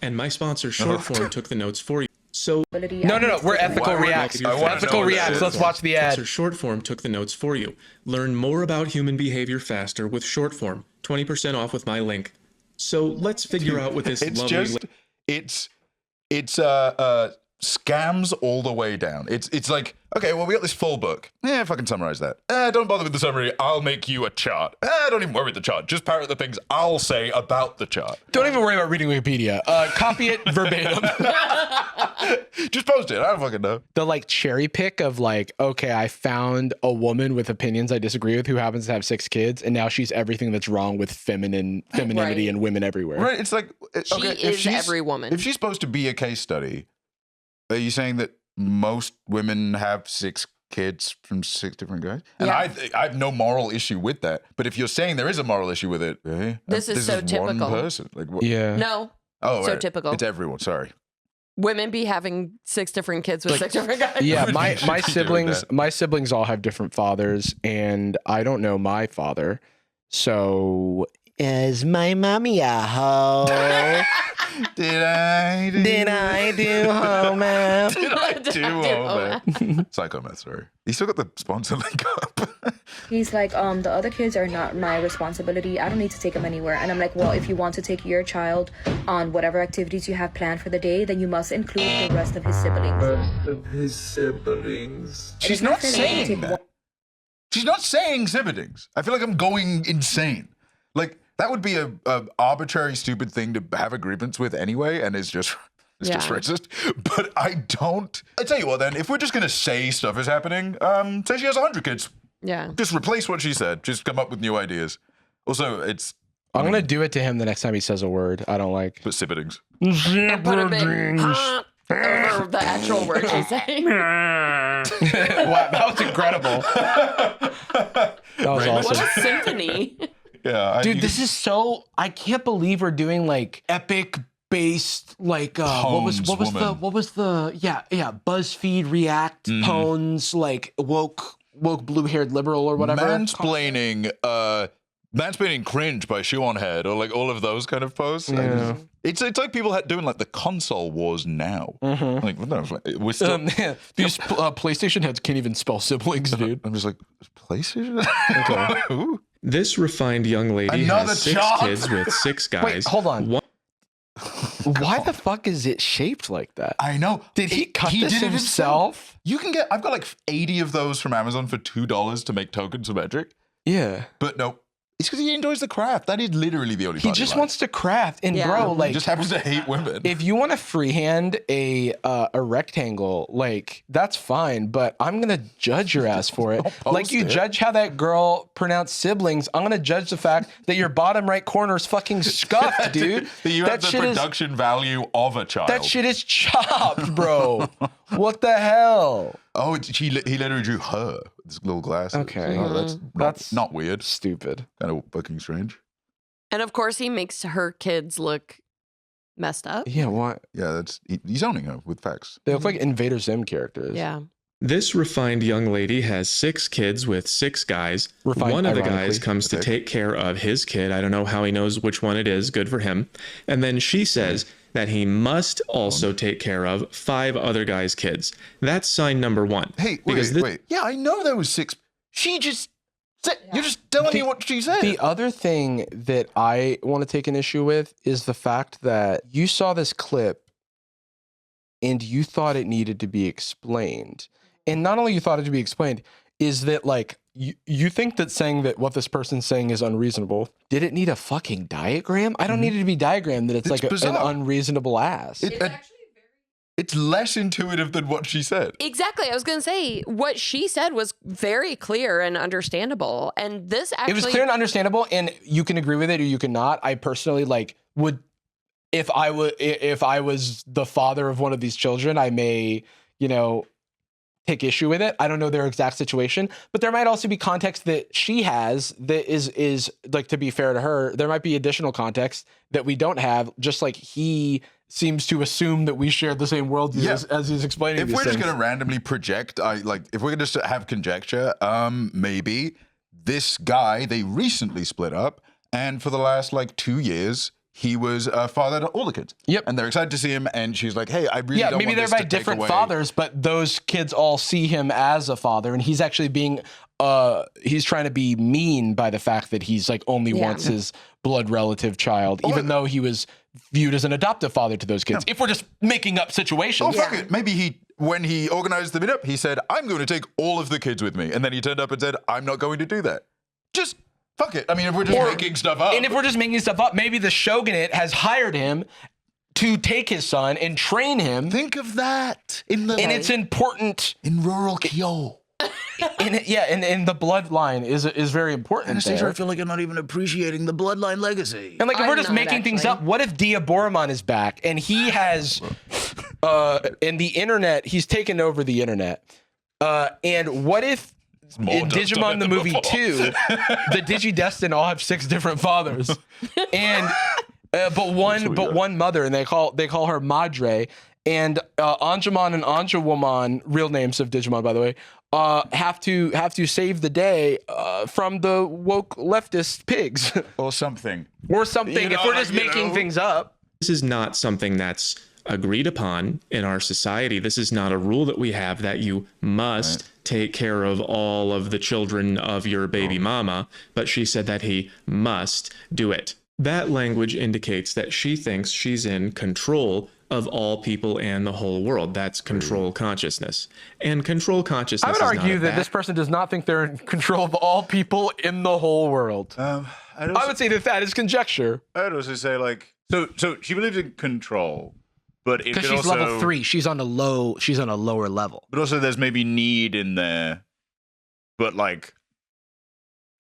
S8: And my sponsor, Shortform, took the notes for you. So
S1: no, we're ethical reacts. Ethical reacts. Let's watch the ad.
S8: Shortform took the notes for you. Learn more about human behavior faster with Shortform. 20% off with my link. So let's figure out what this
S2: it's scams all the way down. It's like, okay, well, we got this full book. If I can summarize that. Don't bother with the summary. I'll make you a chart. Don't even worry with the chart. Just parrot the things I'll say about the chart.
S1: Don't even worry about reading Wikipedia. Copy it verbatim.
S2: Just post it. I don't fucking know.
S1: The cherry pick of okay, I found a woman with opinions I disagree with who happens to have 6 kids, and now she's everything that's wrong with femininity and women everywhere.
S2: Right. It's okay,
S5: she is every woman.
S2: If she's supposed to be a case study, are you saying that most women have 6 kids from 6 different guys? And I have no moral issue with that. But if you're saying there is a moral issue with it,
S5: this is so typical.
S2: One person.
S1: Yeah.
S5: No.
S2: Oh,
S5: so typical.
S2: It's everyone. Sorry.
S5: Women be having 6 different kids with 6 different guys.
S1: Yeah, my siblings all have different fathers, and I don't know my father. So is my mommy a hoe?
S2: Did I do
S1: homo?
S2: Psychomath, sorry. You still got the sponsor link up.
S7: He's like, the other kids are not my responsibility. I don't need to take them anywhere. And I'm like, well, if you want to take your child on whatever activities you have planned for the day, then you must include the rest of his siblings.
S2: She's not saying that. She's not saying siblings. I feel like I'm going insane. That would be a arbitrary, stupid thing to have a grievance with anyway, and it's just racist. But I tell you what, then, if we're just going to say stuff is happening, say she has 100 kids.
S5: Yeah.
S2: Just replace what she said. Just come up with new ideas. Also,
S1: I'm going to do it to him the next time he says a word I don't like.
S2: But siblings.
S5: Over the actual word she's saying.
S1: Wow, that was incredible. That was awesome.
S5: What a symphony.
S2: Yeah,
S1: dude, this is so. I can't believe we're doing epic based what was the BuzzFeed React Pones woke blue-haired liberal or whatever.
S2: Mansplaining cringe by Shoe on Head or all of those kind of posts.
S1: Yeah.
S2: It's like people doing the console wars now.
S1: Mm-hmm.
S2: What the fuck? We're still
S1: these PlayStation heads can't even spell siblings, dude.
S2: I'm just PlayStation.
S1: Okay.
S8: This refined young lady has 6 kids with 6 guys.
S1: Wait, hold on. Why the fuck is it shaped like that?
S2: I know.
S1: Did he cut this himself?
S2: You can get. I've got 80 of those from Amazon for $2 to make token symmetric.
S1: Yeah,
S2: but no. It's because he enjoys the craft. That is literally the only part
S1: he just wants to craft. And bro,
S2: he just happens to hate women.
S1: If you want to freehand a rectangle, that's fine, but I'm gonna judge your ass for it. Judge how that girl pronounced siblings. I'm gonna judge the fact that your bottom right corner is fucking scuffed, dude.
S2: That you have the production value of a child.
S1: That shit is chopped, bro. What the hell?
S2: Oh, he literally drew her with his little glasses.
S1: Okay.
S2: Oh, that's not weird.
S1: Stupid.
S2: Kind of fucking strange.
S5: And of course, he makes her kids look messed up.
S1: Yeah, why?
S2: Yeah, he's owning her with facts.
S1: They look like Invader Zim characters.
S5: Yeah.
S8: This refined young lady has 6 kids with 6 guys.
S1: Refined,
S8: one of the guys
S1: ironically.
S8: comes to take care of his kid. I don't know how he knows which one it is. Good for him. And then she says that he must also take care of 5 other guys' kids. That's sign number 1.
S2: Hey, wait. Yeah, I know there was 6. She just said, you're just telling me what she said.
S1: The other thing that I want to take an issue with is the fact that you saw this clip and you thought it needed to be explained. And not only you thought it to be explained, is that like, you think that saying that what this person's saying is unreasonable. Did it need a fucking diagram? I don't need it to be diagrammed that it's like an unreasonable ass.
S2: It's less intuitive than what she said.
S5: Exactly. I was going to say what she said was very clear and understandable. And this actually...
S1: It was clear and understandable, and you can agree with it or you cannot. I personally would, if I was the father of one of these children, I may, take issue with it. I don't know their exact situation, but there might also be context that she has that is like, to be fair to her, there might be additional context that we don't have, just like he seems to assume that we share the same worldview as he's explaining
S2: If
S1: these
S2: we're
S1: things.
S2: just going to randomly project, if we're just have conjecture, maybe this guy, they recently split up, and for the last 2 years, he was a father to all the kids.
S1: Yep.
S2: And they're excited to see him, and she's like, hey, I really don't
S1: maybe
S2: want
S1: they're
S2: this
S1: by
S2: to take
S1: different
S2: away.
S1: fathers, but those kids all see him as a father, and he's actually being he's trying to be mean by the fact that he's only wants his blood relative child, even though he was viewed as an adoptive father to those kids. If we're just making up situations.
S2: Oh, fuck it. Maybe when he organized the meetup, he said, I'm going to take all of the kids with me. And then he turned up and said, I'm not going to do that. Just fuck it. I mean, if we're just making stuff up.
S1: And if we're just making stuff up, maybe the shogunate has hired him to take his son and train him.
S2: Think of that.
S1: And it's important.
S2: In rural Kyo.
S1: And the bloodline is very important.
S2: Anastasia, I feel like I'm not even appreciating the bloodline legacy.
S1: And if we're just making things up, what if Diaboromon is back and he has in the internet, he's taken over the internet. And what if in Digimon the movie 2, the Digidestin all have 6 different fathers. And but one mother, and they call her Madre. And Anjumon and Anjawomon, real names of Digimon, by the way, have to save the day from the woke leftist pigs
S2: or something.
S1: If we're just making things up.
S8: This is not something that's agreed upon in our society. This is not a rule that we have that you must take care of all of the children of your baby mama, but she said that he must do it. That language indicates that she thinks she's in control of all people and the whole world. That's control consciousness. And control consciousness
S1: I would argue that this person does not think they're in control of all people in the whole world. I would say that is conjecture.
S9: I would also say so she believes in control, but
S1: because she's level 3, she's on a lower level.
S9: But also there's maybe need in there, but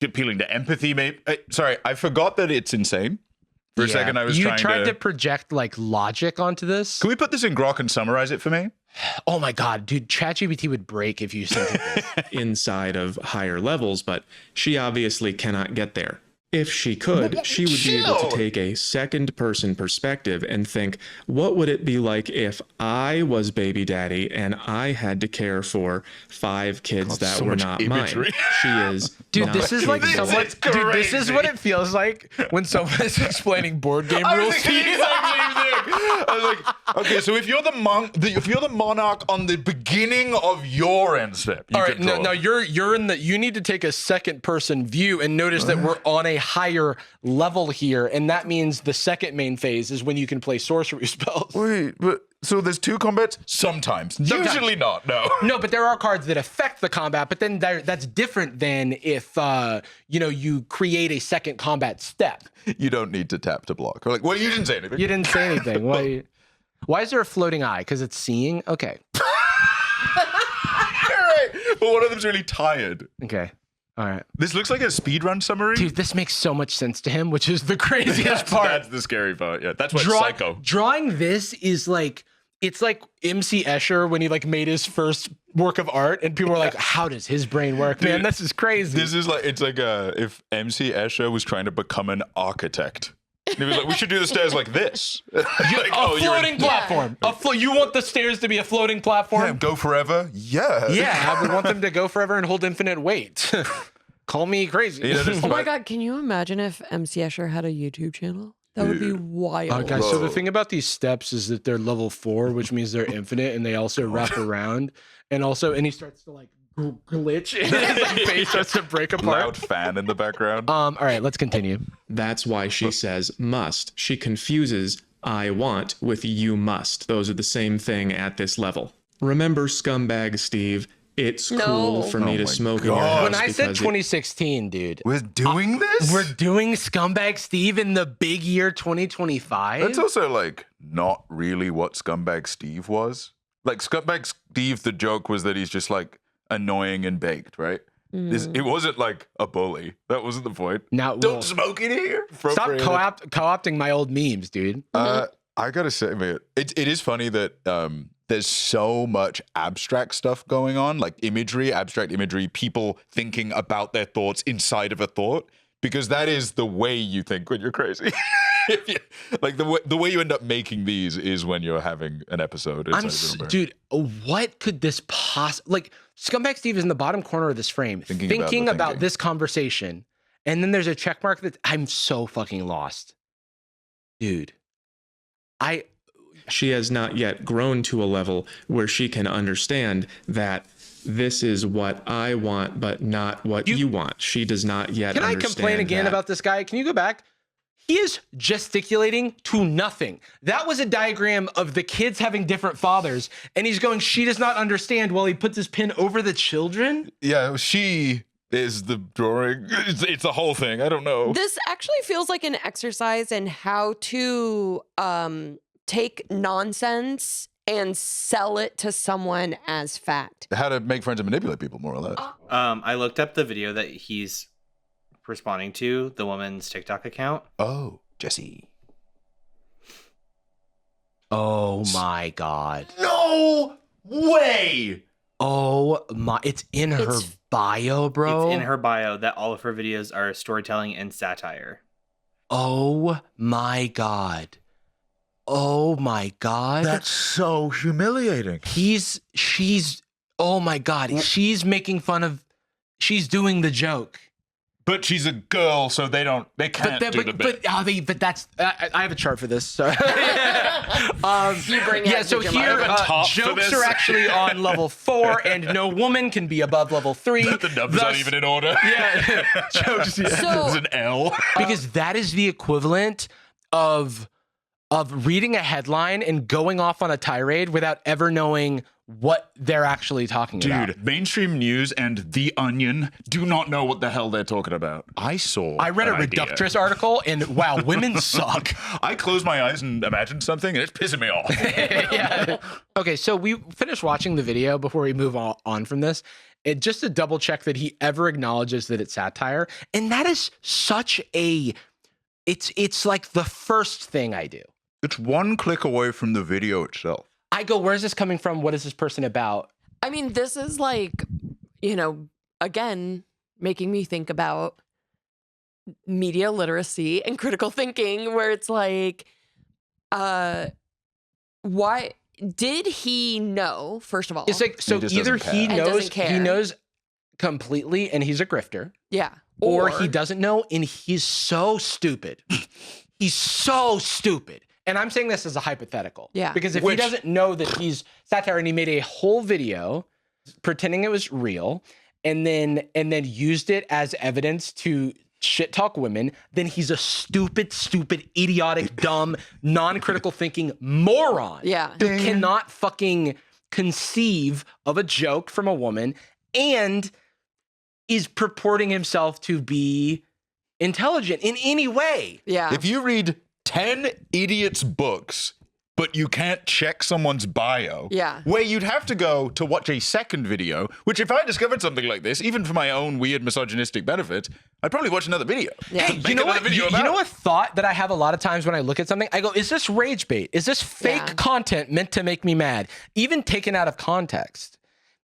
S9: appealing to empathy. Maybe
S2: sorry, I forgot that it's insane. For a second, I was
S1: You tried to project logic onto this.
S2: Can we put this in Grok and summarize it for me?
S1: Oh my god, dude! ChatGPT would break if you sent it
S8: inside of higher levels, but she obviously cannot get there. If she could, she would be able to take a second-person perspective and think, what would it be like if I was baby daddy and I had to care for 5 kids that were not mine? She is
S1: Dude,
S8: not
S1: this is like
S8: capable.
S1: someone. Dude, this is what it feels like when someone is explaining board game rules to you.
S2: I was like, okay, so if you're the monarch on the beginning of your end step,
S1: all right, no, you're in the. You need to take a second-person view and notice that we're on a higher level here, and that means the second main phase is when you can play sorcery spells.
S2: Wait, but so there's 2 combats? Sometimes. Usually not, no.
S1: No, but there are cards that affect the combat, but then that's different than if, you create a second combat step.
S2: You don't need to tap to block. Well, you didn't say anything.
S1: You didn't say anything. Why is there a floating eye? Because it's seeing? Okay.
S2: All right. But one of them's really tired.
S1: Okay. All right.
S2: This looks like a speedrun summary.
S1: Dude, this makes so much sense to him, which is the craziest part.
S9: That's the scary part. Yeah, that's why it's psycho.
S1: Drawing this is it's like MC Escher when he made his first work of art, and people are like, "How does his brain work,
S2: Dude,
S1: man? This is crazy."
S2: This is like, it's like if MC Escher was trying to become an architect. And he was like, we should do the stairs like this. Like,
S1: a floating platform. You want the stairs to be a floating platform?
S2: Yeah, go forever? Yeah.
S1: Yeah, I would want them to go forever and hold infinite weight. Call me crazy.
S2: You know,
S5: Oh my God, can you imagine if MC Escher had a YouTube channel? That would be wild.
S1: Guys, so the thing about these steps is that they're level 4, which means they're infinite, and they also wrap around. And he starts to like glitch, and his like, face starts to break apart.
S2: Loud fan in the background.
S1: All right, let's continue.
S8: That's why she says must. She confuses I want with you must. Those are the same thing at this level. Remember, scumbag Steve, it's cool for me to smoke in your house.
S1: When I said 2016, dude.
S2: We're doing this?
S1: We're doing Scumbag Steve in the big year 2025?
S2: That's also like not really what Scumbag Steve was. Like Scumbag Steve, the joke was that he's just like annoying and baked, right? It wasn't like a bully. That wasn't the point.
S1: Now,
S2: don't smoke in here.
S1: Stop co-opting my old memes, dude.
S2: I gotta say, man, it is funny that there's so much abstract stuff going on, like imagery, abstract imagery, people thinking about their thoughts inside of a thought, because that is the way you think when you're crazy. Like the way you end up making these is when you're having an episode.
S1: Dude, what could this like Scumbag Steve is in the bottom corner of this frame thinking about this conversation, and then there's a check mark that I'm so fucking lost. Dude.
S8: She has not yet grown to a level where she can understand that this is what I want, but not what you want. She does not yet understand.
S1: Can I complain again about this guy? Can you go back? He is gesticulating to nothing. That was a diagram of the kids having different fathers, and he's going, she does not understand, while he puts his pin over the children?
S2: Yeah, she is the drawing. It's the whole thing. I don't know.
S5: This actually feels like an exercise in how to take nonsense and sell it to someone as fact.
S2: How to make friends and manipulate people, more or less.
S4: I looked up the video that he's responding to, the woman's TikTok account.
S2: Oh, Jesse.
S1: Oh my God.
S2: No way.
S1: Oh my, it's in her bio, bro.
S4: It's in her bio that all of her videos are storytelling and satire.
S1: Oh my God. Oh my God.
S2: That's so humiliating.
S1: Oh my God. She's making fun of, she's doing the joke.
S2: But she's a girl, so they can't do the bit.
S1: But that's, I have a chart for this. So.
S5: You bring
S1: so here, jokes are actually on level 4, and no woman can be above level 3.
S2: The numbers aren't even in order.
S1: Yeah, jokes. Yeah.
S2: There's an L.
S1: Because that is the equivalent of reading a headline and going off on a tirade without ever knowing what they're actually talking about.
S2: Dude, mainstream news and The Onion do not know what the hell they're talking about. I read
S1: a Reductress article, and wow, women suck.
S2: I closed my eyes and imagined something, and it's pissing me off.
S1: Yeah. Okay, so we finished watching the video before we move on from this. Just to double check that he ever acknowledges that it's satire. And that is such a... It's like the first thing I do.
S2: It's one click away from the video itself.
S1: I go, where's this coming from? What is this person about?
S5: I mean, this is like, again, making me think about media literacy and critical thinking, where it's like, why did he know, first of all?
S1: It's like, so either he knows completely and he's a grifter.
S5: Yeah.
S1: Or he doesn't know and he's so stupid. He's so stupid. And I'm saying this as a hypothetical.
S5: Yeah.
S1: Because if he doesn't know that he's satire and he made a whole video pretending it was real and then used it as evidence to shit talk women, then he's a stupid, idiotic, dumb, non-critical thinking moron.
S5: Yeah.
S1: Who cannot fucking conceive of a joke from a woman and is purporting himself to be intelligent in any way.
S5: Yeah.
S2: If you read 10 idiots' books, but you can't check someone's bio, where you'd have to go to watch a second video, which if I discovered something like this, even for my own weird misogynistic benefits, I'd probably watch another video.
S5: Yeah.
S1: Hey, you know what thought that I have a lot of times when I look at something? I go, is this rage bait? Is this fake content meant to make me mad? Even taken out of context.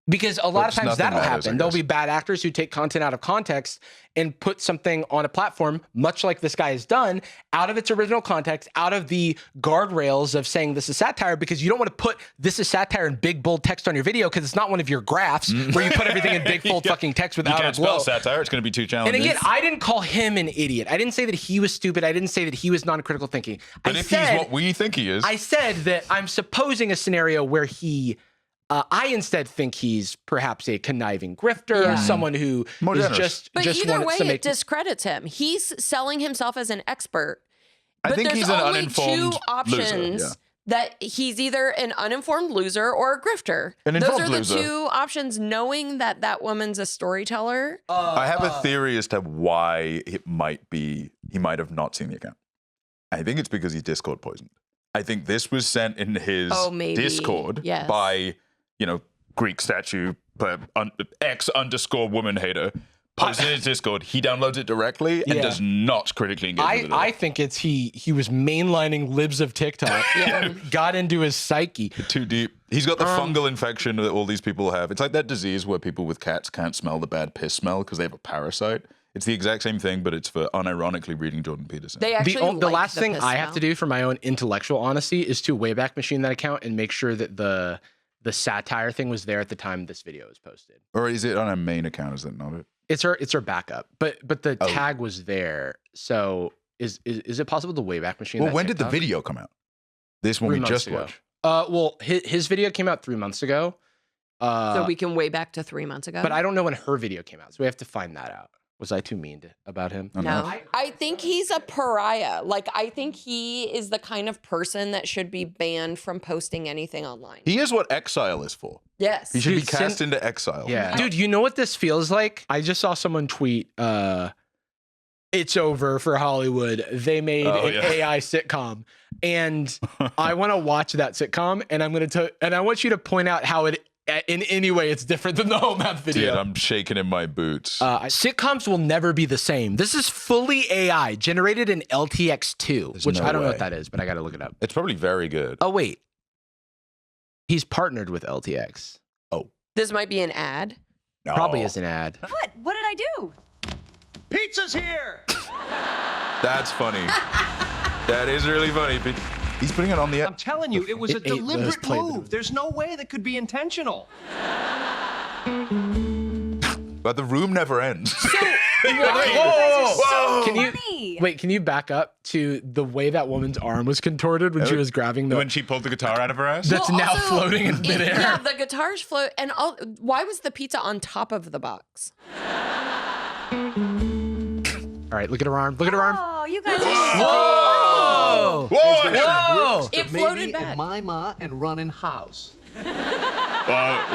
S1: Because a lot of times
S2: nothing
S1: that'll
S2: matters, I
S1: happen. There'll
S2: guess.
S1: be bad actors who take content out of context and put something on a platform, much like this guy has done, out of its original context, out of the guardrails of saying this is satire, because you don't want to put this is satire in big, bold text on your video because it's not one of your graphs where you put everything in big, bold fucking text
S2: You
S1: without
S2: can't
S1: a glow.
S2: spell satire. It's going to be too
S1: And
S2: challenging.
S1: again, I didn't call him an idiot. I didn't say that he was stupid. I didn't say that he was non-critical thinking.
S2: but if he's what we think he is,
S1: I said that I'm supposing a scenario where he, I instead think he's perhaps a conniving grifter, someone who
S2: More
S1: is
S2: generous.
S5: But
S1: just
S5: either way,
S1: wants to
S5: it
S1: make.
S5: discredits him. He's selling himself as an expert.
S2: I
S5: But
S2: think
S5: there's
S2: he's an
S5: only
S2: uninformed
S5: two options
S2: loser. Yeah.
S5: that he's either an uninformed loser or a grifter.
S2: An
S5: Those
S2: informed
S5: are the
S2: loser.
S5: two options, knowing that that woman's a storyteller.
S2: I have a theory as to why he might have not seen the account. I think it's because he's Discord poisoned. I think this was sent in his
S5: Maybe.
S2: Discord
S5: Yes.
S2: by, Greek statue, X_woman hater. Posted in his Discord. He downloads it directly and does not critically engage with it.
S1: I think it's he was mainlining libs of TikTok, got into his psyche.
S2: Too deep. He's got the fungal infection that all these people have. It's like that disease where people with cats can't smell the bad piss smell because they have a parasite. It's the exact same thing, but it's for unironically reading Jordan Peterson.
S5: They actually
S1: The
S5: like
S1: last thing
S5: piss
S1: I have
S5: smell.
S1: to do for my own intellectual honesty is to Wayback Machine that account and make sure that the satire thing was there at the time this video was posted.
S2: Or is it on a main account? Is it not it?
S1: It's our backup, but the tag was there. So is it possible to Wayback Machine?
S2: Well,
S1: that
S2: when did the
S1: TikTok?
S2: video come out? This one
S1: 3
S2: we
S1: months
S2: just
S1: ago.
S2: watched.
S1: Well, his video came out 3 months ago.
S5: So we can way back to 3 months ago.
S1: But I don't know when her video came out, so we have to find that out. Was I too mean about him?
S5: No, I think he's a pariah. Like, I think he is the kind of person that should be banned from posting anything online.
S2: He is what exile is for.
S5: Yes.
S2: He should be
S1: Dude,
S2: cast into exile.
S1: Yeah. Dude, you know what this feels like? I just saw someone tweet, it's over for Hollywood. They made an AI sitcom. And I want to watch that sitcom, and I want you to point out how it in any way it's different than the home app video.
S2: Dude, I'm shaking in my boots.
S1: Sitcoms will never be the same. This is fully AI, generated in LTX2, which
S2: no
S1: I don't know
S2: way.
S1: what that is, but I got to look it up.
S2: It's probably very good.
S1: Oh, wait. He's partnered with LTX.
S5: This might be an ad.
S2: No.
S1: Probably is an ad.
S10: What? What did I do?
S11: Pizza's here!
S2: That's funny. That is really funny. But he's putting it on the
S11: I'm telling you, it was a
S1: It ate those
S11: deliberate
S1: plates.
S11: move. There's no way that could be intentional.
S2: But the room never ends.
S1: Whoa! Can you
S10: funny.
S1: wait? Can you back up to the way that woman's arm was contorted when she was grabbing the?
S2: When she pulled the guitar out of her ass?
S1: That's
S5: Well,
S1: now
S5: also,
S1: floating in midair.
S5: Yeah, the guitars float. And why was the pizza on top of the box?
S1: All right, look at her arm. Look at her arm.
S10: Oh, you guys are
S1: Whoa!
S2: Whoa!
S5: It floated back.
S11: my ma and running house.
S2: Was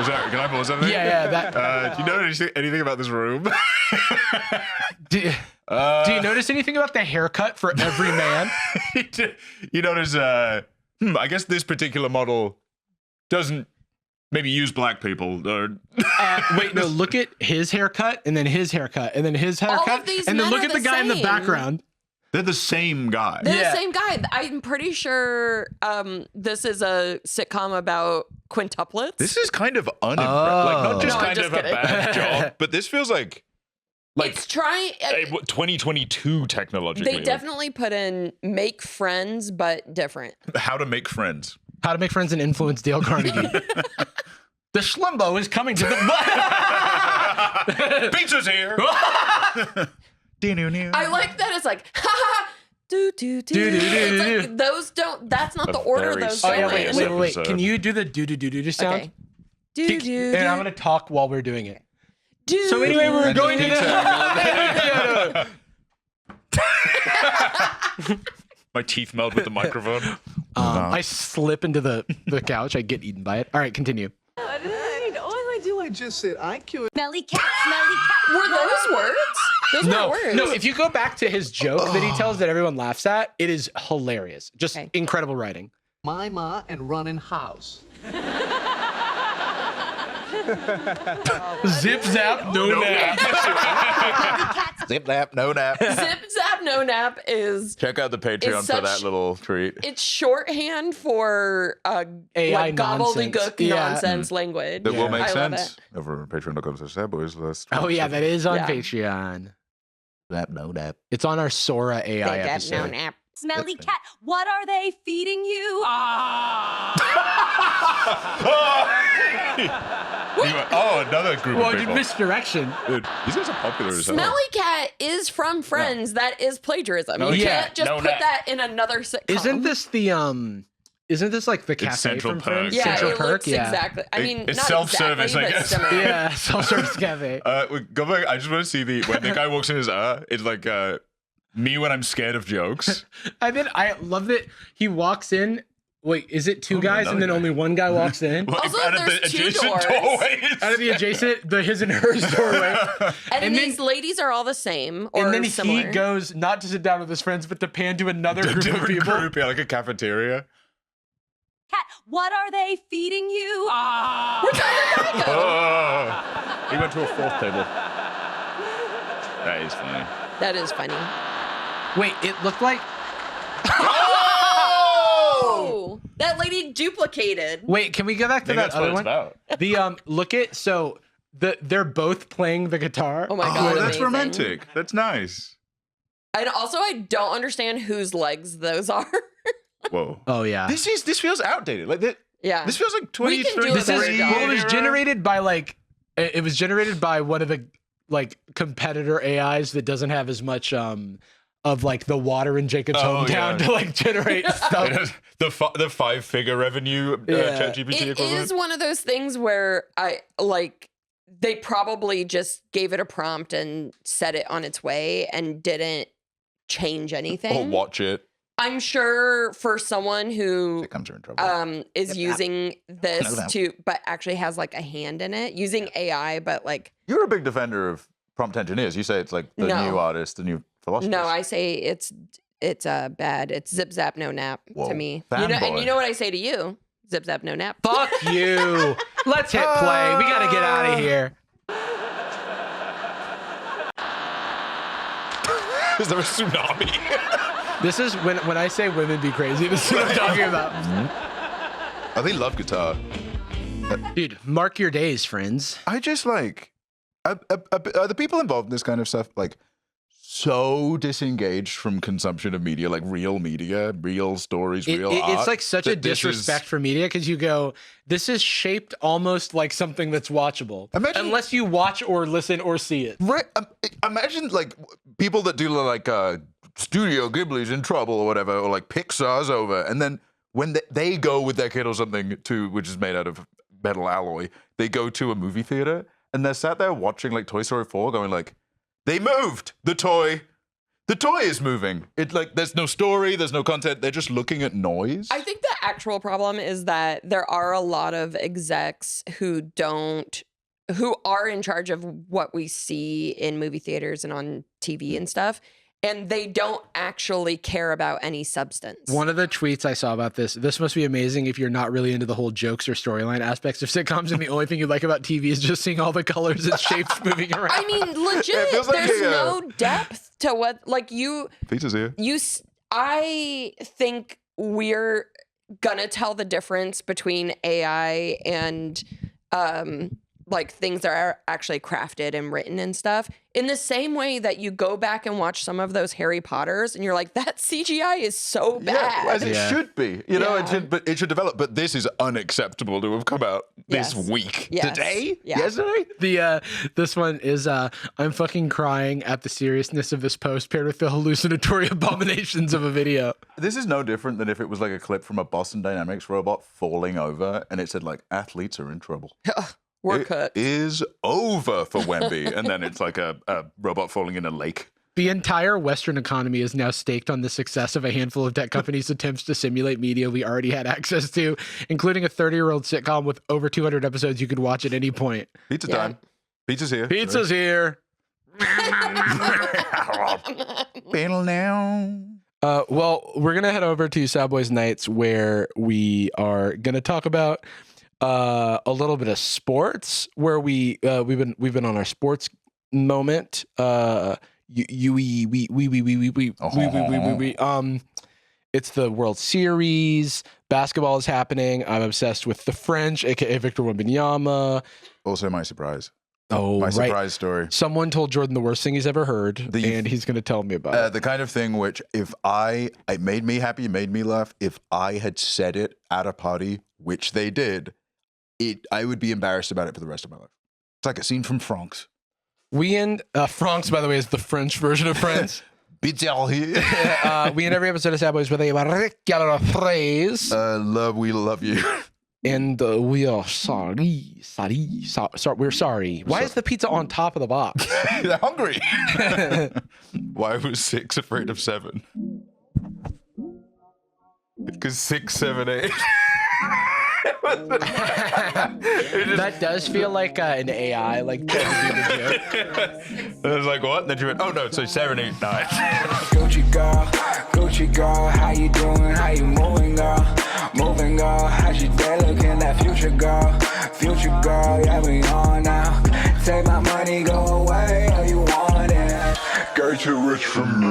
S2: that, can I pause something?
S1: Yeah, that.
S2: Do you know anything about this room?
S1: Do you notice anything about the haircut for every man?
S2: You notice, I guess this particular model doesn't maybe use black people. Or
S1: Wait, no. Look at his haircut, and then his haircut, and then his haircut,
S5: these
S1: and then
S5: men
S1: look
S5: are
S1: at the
S5: the
S1: guy in the
S5: same.
S1: background.
S2: they're the same guy.
S5: They're
S1: Yeah.
S5: the same guy. I'm pretty sure this is a sitcom about quintuplets.
S2: This is kind of like not just
S5: No, I'm
S2: kind
S5: just
S2: of
S5: kidding.
S2: a bad job, but this feels like
S5: it's trying.
S2: 2022 technologically.
S5: They definitely put in make friends, but different.
S2: How to make friends.
S1: How to make friends and influence Dale Carnegie. The Schlimbo is coming to the.
S2: Pizza's here.
S5: I like that it's like, ha ha, do do do. It's like those don't. That's not the order
S2: very
S5: those
S1: Oh
S5: go
S1: yeah,
S2: silly
S5: in.
S1: wait.
S2: episode.
S1: Can you do the do sound?
S5: Okay. Do do.
S1: And I'm gonna talk while we're doing it.
S5: do.
S1: So anyway, we're
S2: And
S1: going to
S2: the My teeth meld with the microphone.
S1: I slip into the couch. I get eaten by it. All right, continue.
S11: All I do, I just said, I killed.
S10: Smelly cat, smelly cat.
S5: Were those words? Those
S1: No,
S5: weren't words.
S1: no. If you go back to his joke that he tells that everyone laughs at, it is hilarious. Just
S5: Okay.
S1: incredible writing.
S11: My ma and running house.
S1: Zip zap, no nap.
S2: Zip nap, no nap.
S5: Zip zap, no nap is
S2: Check out the Patreon for
S5: such-
S2: that little treat.
S5: it's shorthand for
S1: AI
S5: like gobbledygook
S1: nonsense.
S5: nonsense language.
S2: That will make
S5: I love
S2: sense. Over on patreon.com/sadboys.
S1: Oh yeah, that is on
S5: Yeah.
S1: Patreon.
S2: No nap.
S1: It's on our Sora AI
S5: They get
S1: episode.
S5: no nap.
S10: Smelly cat, what are they feeding you?
S2: Another group
S1: Well,
S2: of
S1: you
S2: people.
S1: misdirection.
S2: Dude, these guys are popular as hell.
S5: Smelly Cat is from Friends. That is plagiarism.
S2: No,
S5: You
S1: yeah,
S5: can't just
S2: no
S5: put
S2: nap.
S5: that in another sitcom.
S1: Isn't this the Isn't this like the cafe
S2: Central
S1: from
S2: Perk.
S1: Friends?
S5: Yeah,
S1: Central
S5: it
S1: Perk?
S5: looks
S1: Yeah.
S5: exactly. I mean,
S2: It's
S5: not
S2: self-service,
S5: exactly,
S2: I
S5: but
S2: guess.
S5: similar.
S1: Yeah, self-service cafe.
S2: Go back. I just want to see when the guy walks in his it's like me when I'm scared of jokes.
S1: And then I love that he walks in. Wait, is it two guys and then
S2: guy.
S1: only one guy walks in?
S5: Also,
S2: out of
S5: there's
S2: the
S5: two
S2: adjacent
S5: doors.
S2: doorways.
S1: Out of the adjacent, the his and hers doorway.
S5: And,
S1: And
S5: these ladies are all the same or
S1: And then
S5: similar.
S1: he goes not to sit down with his friends, but to pan to another
S2: A
S1: group of
S2: different
S1: people.
S2: group, yeah, like a cafeteria.
S10: Cat, what are they feeding you?
S2: Oh, he went to a fourth table. That is funny.
S5: That is funny.
S1: Wait, it looked like.
S5: Oh! That lady duplicated.
S1: Wait, can we go back to
S2: Maybe
S1: that
S2: that's what
S1: other
S2: it's
S1: one?
S2: about.
S1: The look at so they're both playing the guitar.
S5: Oh my god.
S2: Oh, that's
S5: amazing.
S2: romantic. That's nice.
S5: And also, I don't understand whose legs those are.
S2: Whoa.
S1: Oh yeah.
S2: This feels outdated. Like that.
S5: Yeah.
S2: This feels like
S5: We can
S2: 23.
S5: do
S1: This is
S5: Sorry,
S1: well, it was
S2: era.
S1: generated by like it was generated by one of the like competitor AIs that doesn't have as much of like the water in Jacob's
S2: Oh,
S1: hometown
S2: yeah.
S1: to like generate stuff.
S2: It has the 5-figure revenue
S1: Yeah.
S2: ChatGPT
S5: It
S2: equivalent.
S5: is one of those things where they probably just gave it a prompt and set it on its way and didn't change anything.
S2: Or watch it.
S5: I'm sure for someone who
S2: Sitcoms are in trouble.
S5: is using this
S2: No.
S5: to but actually has like a hand in it, using AI, but like
S2: You're a big defender of prompt engineers. You say it's like the
S5: No.
S2: new artist, the new philosopher.
S5: no, I say it's bad. It's zip zap no nap
S2: Whoa.
S5: to me. You know, and
S2: Fanboy.
S5: you know what I say to you? Zip zap no nap.
S1: Fuck you. Let's hit play. We gotta get out of here.
S2: Is there a tsunami?
S1: This is when I say women be crazy. This is what I'm talking about.
S2: They love guitar.
S1: Dude, mark your days, friends.
S2: I just like are the people involved in this kind of stuff like so disengaged from consumption of media, like real media, real stories, real art.
S1: It's like such a
S2: that this
S1: disrespect
S2: is-
S1: for media because you go, this is shaped almost like something that's watchable.
S2: Imagine-
S1: Unless you watch or listen or see it.
S2: Right. Imagine like people that do like Studio Ghibli's in trouble or whatever, or like Pixar's over, and then when they go with their kid or something to which is made out of metal alloy, they go to a movie theater and they're sat there watching like Toy Story 4, going like, they moved the toy is moving. It like there's no story, there's no content. They're just looking at noise.
S5: I think the actual problem is that there are a lot of execs who are in charge of what we see in movie theaters and on TV and stuff, and they don't actually care about any substance.
S1: One of the tweets I saw about this must be amazing if you're not really into the whole jokes or storyline aspects of sitcoms and the only thing you like about TV is just seeing all the colors and shapes moving around.
S5: I mean, legit,
S2: Yeah, it feels like
S5: there's
S2: a,
S5: no depth to what, like
S2: Pizza's here.
S5: I think we're gonna tell the difference between AI and like things that are actually crafted and written and stuff in the same way that you go back and watch some of those Harry Potters and you're like, that CGI is so bad.
S2: Yeah, as it should be. You know,
S5: Yeah.
S2: it should develop. But this is unacceptable to have come out this
S5: Yes.
S2: week.
S5: Yes.
S2: Today?
S5: Yeah.
S2: Yesterday?
S1: This one is I'm fucking crying at the seriousness of this post paired with the hallucinatory abominations of a video.
S2: This is no different than if it was like a clip from a Boston Dynamics robot falling over and it said like, athletes are in trouble.
S5: We're
S2: It
S5: cooked.
S2: is over for Wemby. And then it's like a robot falling in a lake.
S1: The entire Western economy is now staked on the success of a handful of tech companies' attempts to simulate media we already had access to, including a 30-year-old sitcom with over 200 episodes you could watch at any point.
S2: Pizza
S5: Yeah.
S2: time. Pizza's here.
S1: Pizza's here.
S2: Battle now.
S1: Well, we're gonna head over to Boyz Nightz where we are gonna talk about a little bit of sports. Where we've been on our sports moment. It's the World Series. Basketball is happening. I'm obsessed with the French, aka Victor Wembanyama.
S2: Also, my surprise.
S1: Oh,
S2: my
S1: right.
S2: surprise story.
S1: Someone told Jordan the worst thing he's ever heard, and he's going to tell me about it.
S2: The kind of thing which, if it made me happy, made me laugh. If I had said it at a party, which they did, I would be embarrassed about it for the rest of my life. It's like a scene from Franks.
S1: We end Franks, by the way, is the French version of Friends.
S2: We end
S1: every episode of Sad Boys with a particular phrase.
S2: We love you.
S1: And we are sorry. We're sorry. Why is the pizza on top of the box?
S2: They're hungry. Why was 6 afraid of 7? Because 6, 7, 8.
S1: That does feel like an AI, like trying to do the joke.
S2: I was like, what? And then she went, oh no, so 7, 8, 9.
S12: Gucci girl, how you doing? How you moving, girl? Moving, girl. How's your day looking? That future girl, yeah, we on now. Take my money, go away, all you want it.
S13: Girl, too rich for me.